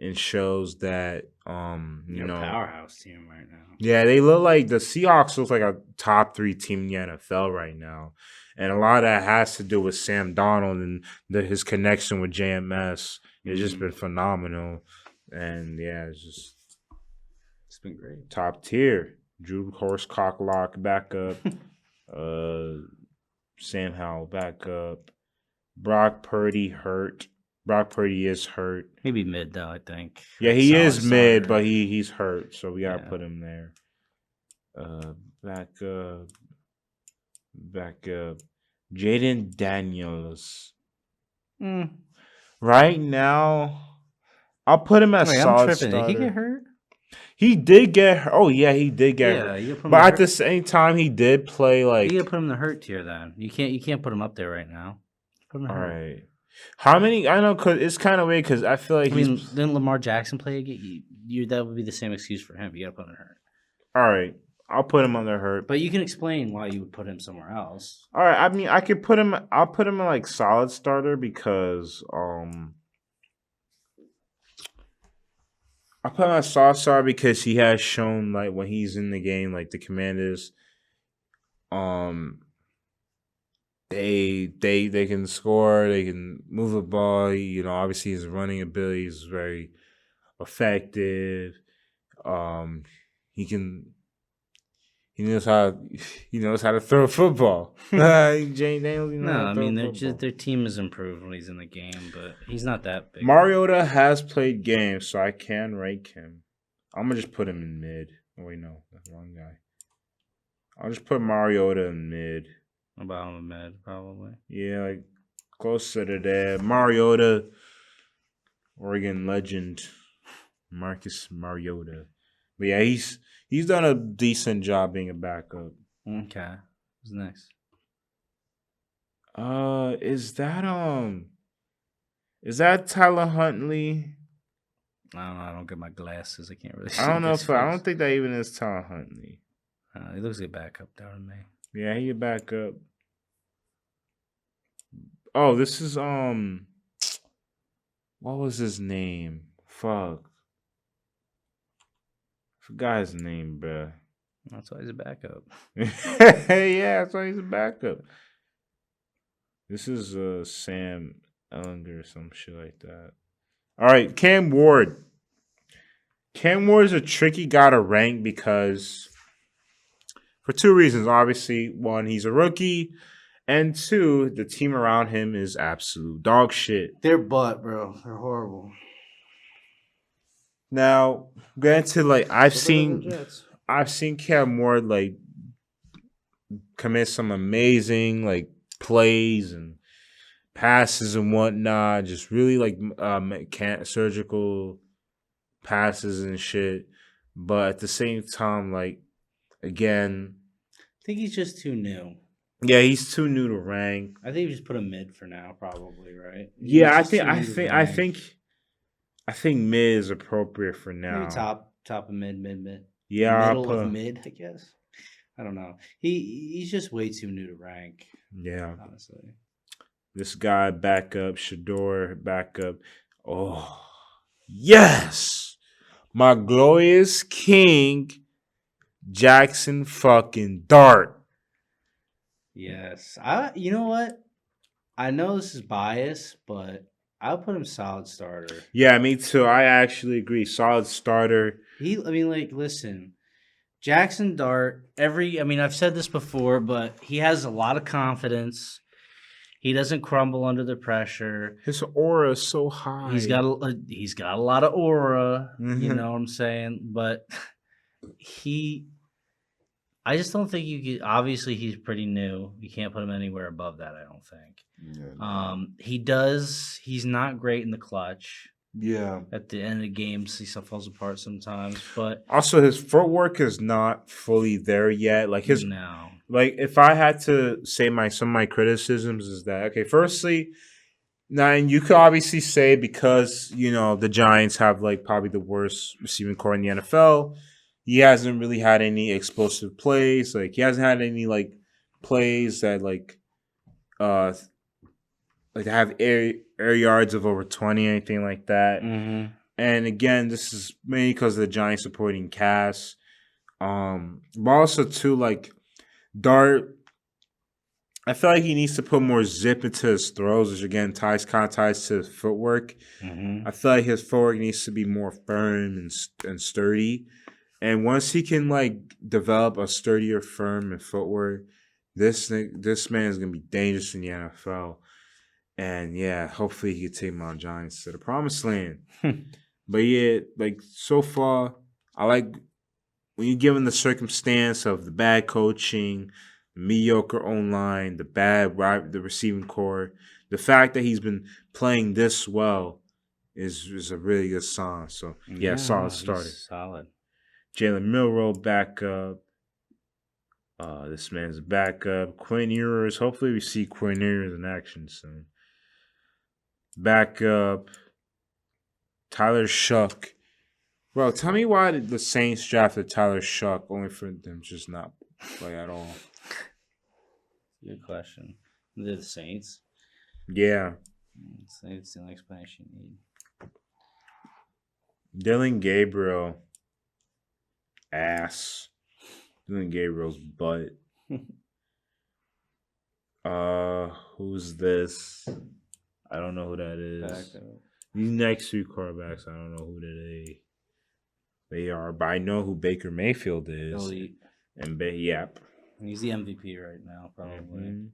and shows that you know, powerhouse team right now. Yeah, they look like the Seahawks look like a top 3 team in the NFL right now, and a lot of that has to do with Sam Darnold and his connection with JMS. It's just been phenomenal, and yeah, it's been great. Top tier. Drew Horse Cocklock back up. Sam Howell back up. Brock Purdy hurt. Brock Purdy is hurt. Maybe mid though, I think. Yeah, he is mid, but he's hurt, so we gotta put him there. Back up. Jaden Daniels. Right now, I'll put him as solid starter. Did he get hurt? He did get hurt. Oh yeah, he did get hurt. But at the same time, he did play like. You gotta put him in the hurt tier then. You can't put him up there right now. Put him in all hurt. right. How many? I know, cause it's kind of weird. Cause I feel like didn't Lamar Jackson play again? That would be the same excuse for him. You gotta put him in hurt. All right, I'll put him under hurt. But you can explain why you would put him somewhere else. All right, I mean, I could put him. I'll put him in like solid starter because I put him as solid starter because he has shown like when he's in the game, like the Commanders, they can score. They can move the ball. Obviously his running ability is very effective. Um, he can he knows how he knows how to throw a football. Jane Daniels, No, how to I throw a mean football. their team has improved when he's in the game, but he's not that big. Mariota has played games, so I can rank him. I'm gonna just put him in mid. Oh wait, no, that's the wrong guy. I'll just put Mariota in mid. About him mid, probably. Yeah, like closer to there. Mariota, Oregon legend, Marcus Mariota. But yeah, he's done a decent job being a backup. Okay. Who's next? Is that Tyler Huntley? I don't know. I don't get my glasses. I can't really I see don't the know guy's if I face. don't think that even is Tyler Huntley. He looks like a backup down to me. Yeah, he a backup. Oh, this is what was his name? Fuck, forgot his name, bruh. That's why he's a backup. Yeah, that's why he's a backup. This is Sam Ellinger or some shit like that. All right, Cam Ward. Cam Ward is a tricky guy to rank because for two reasons. Obviously, one, he's a rookie, and two, the team around him is absolute dog shit. They're butt, bro. They're horrible. Now, granted, like Jets. I've seen Cam Ward like commit some amazing like plays and passes and whatnot, just really like surgical passes and shit. But at the same time, like again, I think he's just too new. yeah, he's too new to rank. I think we just put him mid for now, probably, right? Yeah, He's I just think too I new to think I rank. think I think mid is appropriate for Maybe now. top of mid. Yeah, I'll Middle of put mid, I guess. I don't know. He's just way too new to rank, yeah. honestly. This guy backup, Shador backup. Oh yes, my glorious king, Jackson fucking Dart. Yes. You know what? I know this is bias, but I'll put him solid starter. Yeah, me too. I actually agree. Solid starter. Listen, Jackson Dart, I've said this before, but he has a lot of confidence. He doesn't crumble under the pressure. His aura is so high. He's got a lot of aura, you Mhm. know what I'm saying? But he I just don't think you could. Obviously, he's pretty new. You can't put him anywhere above that. I don't think. Yeah, no. He does. He's not great in the clutch. Yeah. At the end of games, he stuff falls apart sometimes. But Also, his footwork is not fully there yet. no, If I had to say some of my criticisms is that okay. Firstly, now and you could obviously say because the Giants have like probably the worst receiving core in the NFL. He hasn't really had any explosive plays. Like he hasn't had any like plays that uh have air yards of over 20, anything like that. mm-hmm. And again, this is mainly because of the Giants supporting cast. But also too like Dart. I feel like he needs to put more zip into his throws, which again ties to his footwork. Mm-hmm. I feel like his footwork needs to be more firm and sturdy. And once he can like develop a sturdier, firm and footwork, this man is gonna be dangerous in the NFL. And yeah, hopefully he can take my Giants to the promised land. But yeah, like so far, I like when you're given the circumstance of the bad coaching, the mediocre online, the receiving core, the fact that he's been playing this well is a really good sign. So yeah, Yeah, solid no, starter. he's solid. Jalen Milroe backup. This man's backup. Quinn Ewers. Hopefully we see Quinn Ewers in action soon. Backup. Tyler Shuck. Bro, tell me why did the Saints drafted Tyler Shuck only for them just not play at all? Good question. They're the Saints. Yeah. It's the only explanation you need. Dylan Gabriel. Ass. Dylan Gabriel's butt. Who's this? I don't know who that is. These next three quarterbacks, I don't know who they are, but I know who Baker Mayfield is. Elite. And yep. He's the MVP right now, probably. Mm-hmm.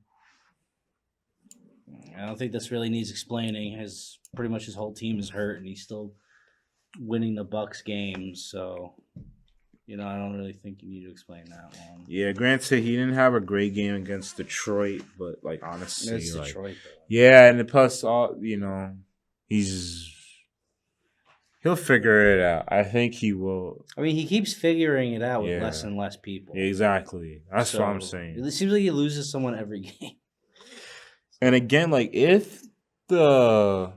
I don't think this really needs explaining. Pretty much his whole team is hurt, and he's still winning the Bucks games. So, I don't really think you need to explain that one. Yeah, granted, he didn't have a great game against Detroit, but honestly, It's Detroit, though. Yeah, and plus, he'll figure it out. I think he will. I mean, he keeps figuring it out with less and less people. Yeah, exactly. That's what I'm saying. It seems like he loses someone every game. And again, if the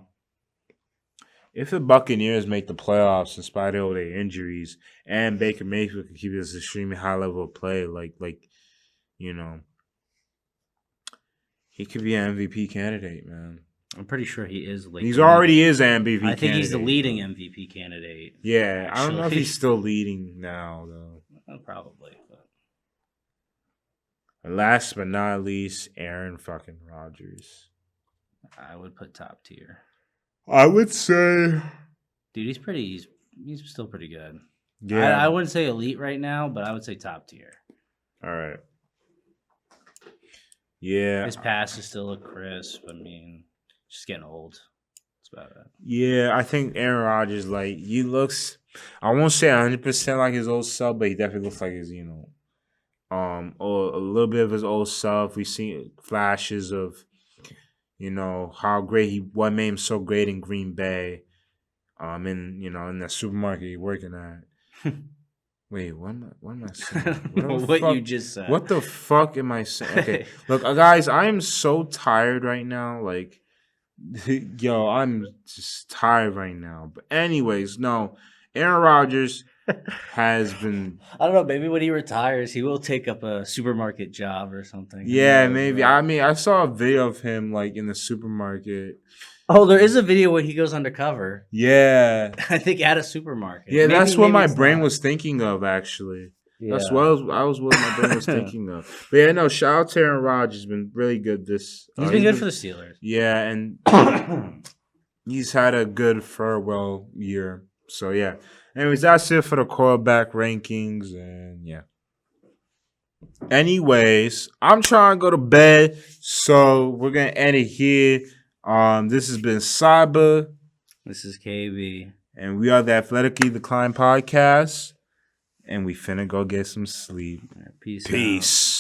Buccaneers make the playoffs in spite of all their injuries, and Baker Mayfield can keep this extremely high level of play, he could be an MVP candidate, man. I'm pretty sure he is. He's already is an MVP candidate. I think he's the leading MVP candidate. Yeah, actually. I don't know if he's still leading now, though. Probably. But. And last but not least, Aaron fucking Rodgers. I would put top tier. I would say, dude, he's still pretty good. Yeah, I wouldn't say elite right now, but I would say top tier. All right. Yeah, his passes still look crisp. I mean, just getting old. That's about it. Yeah, I think Aaron Rodgers, he looks. I won't say 100% like his old self, but he definitely looks like his, or a little bit of his old self. We've seen flashes of, how great what made him so great in Green Bay, in that supermarket he's working at. Wait, what am I saying? What you just said. What the fuck am I saying? Okay, look, guys, I am so tired right now. Yo, I'm just tired right now. But anyways, no, Aaron Rodgers has been. I don't know. Maybe when he retires, he will take up a supermarket job or something. Yeah, maybe. I mean, I saw a video of him in the supermarket. Oh, there is a video when he goes undercover. Yeah, I think at a supermarket. Yeah, that's what my brain was thinking of. Actually, that's what my brain was thinking of. But yeah, no. Shout out to Aaron Rodgers. Been really good. He's been good for the Steelers. Yeah, and he's had a good farewell year. So yeah. Anyways, that's it for the quarterback rankings, and yeah. Anyways, I'm trying to go to bed, so we're gonna end it here. This has been Cyber. This is KB. And we are the Athletically Decline podcast. And we finna go get some sleep. Peace. Peace.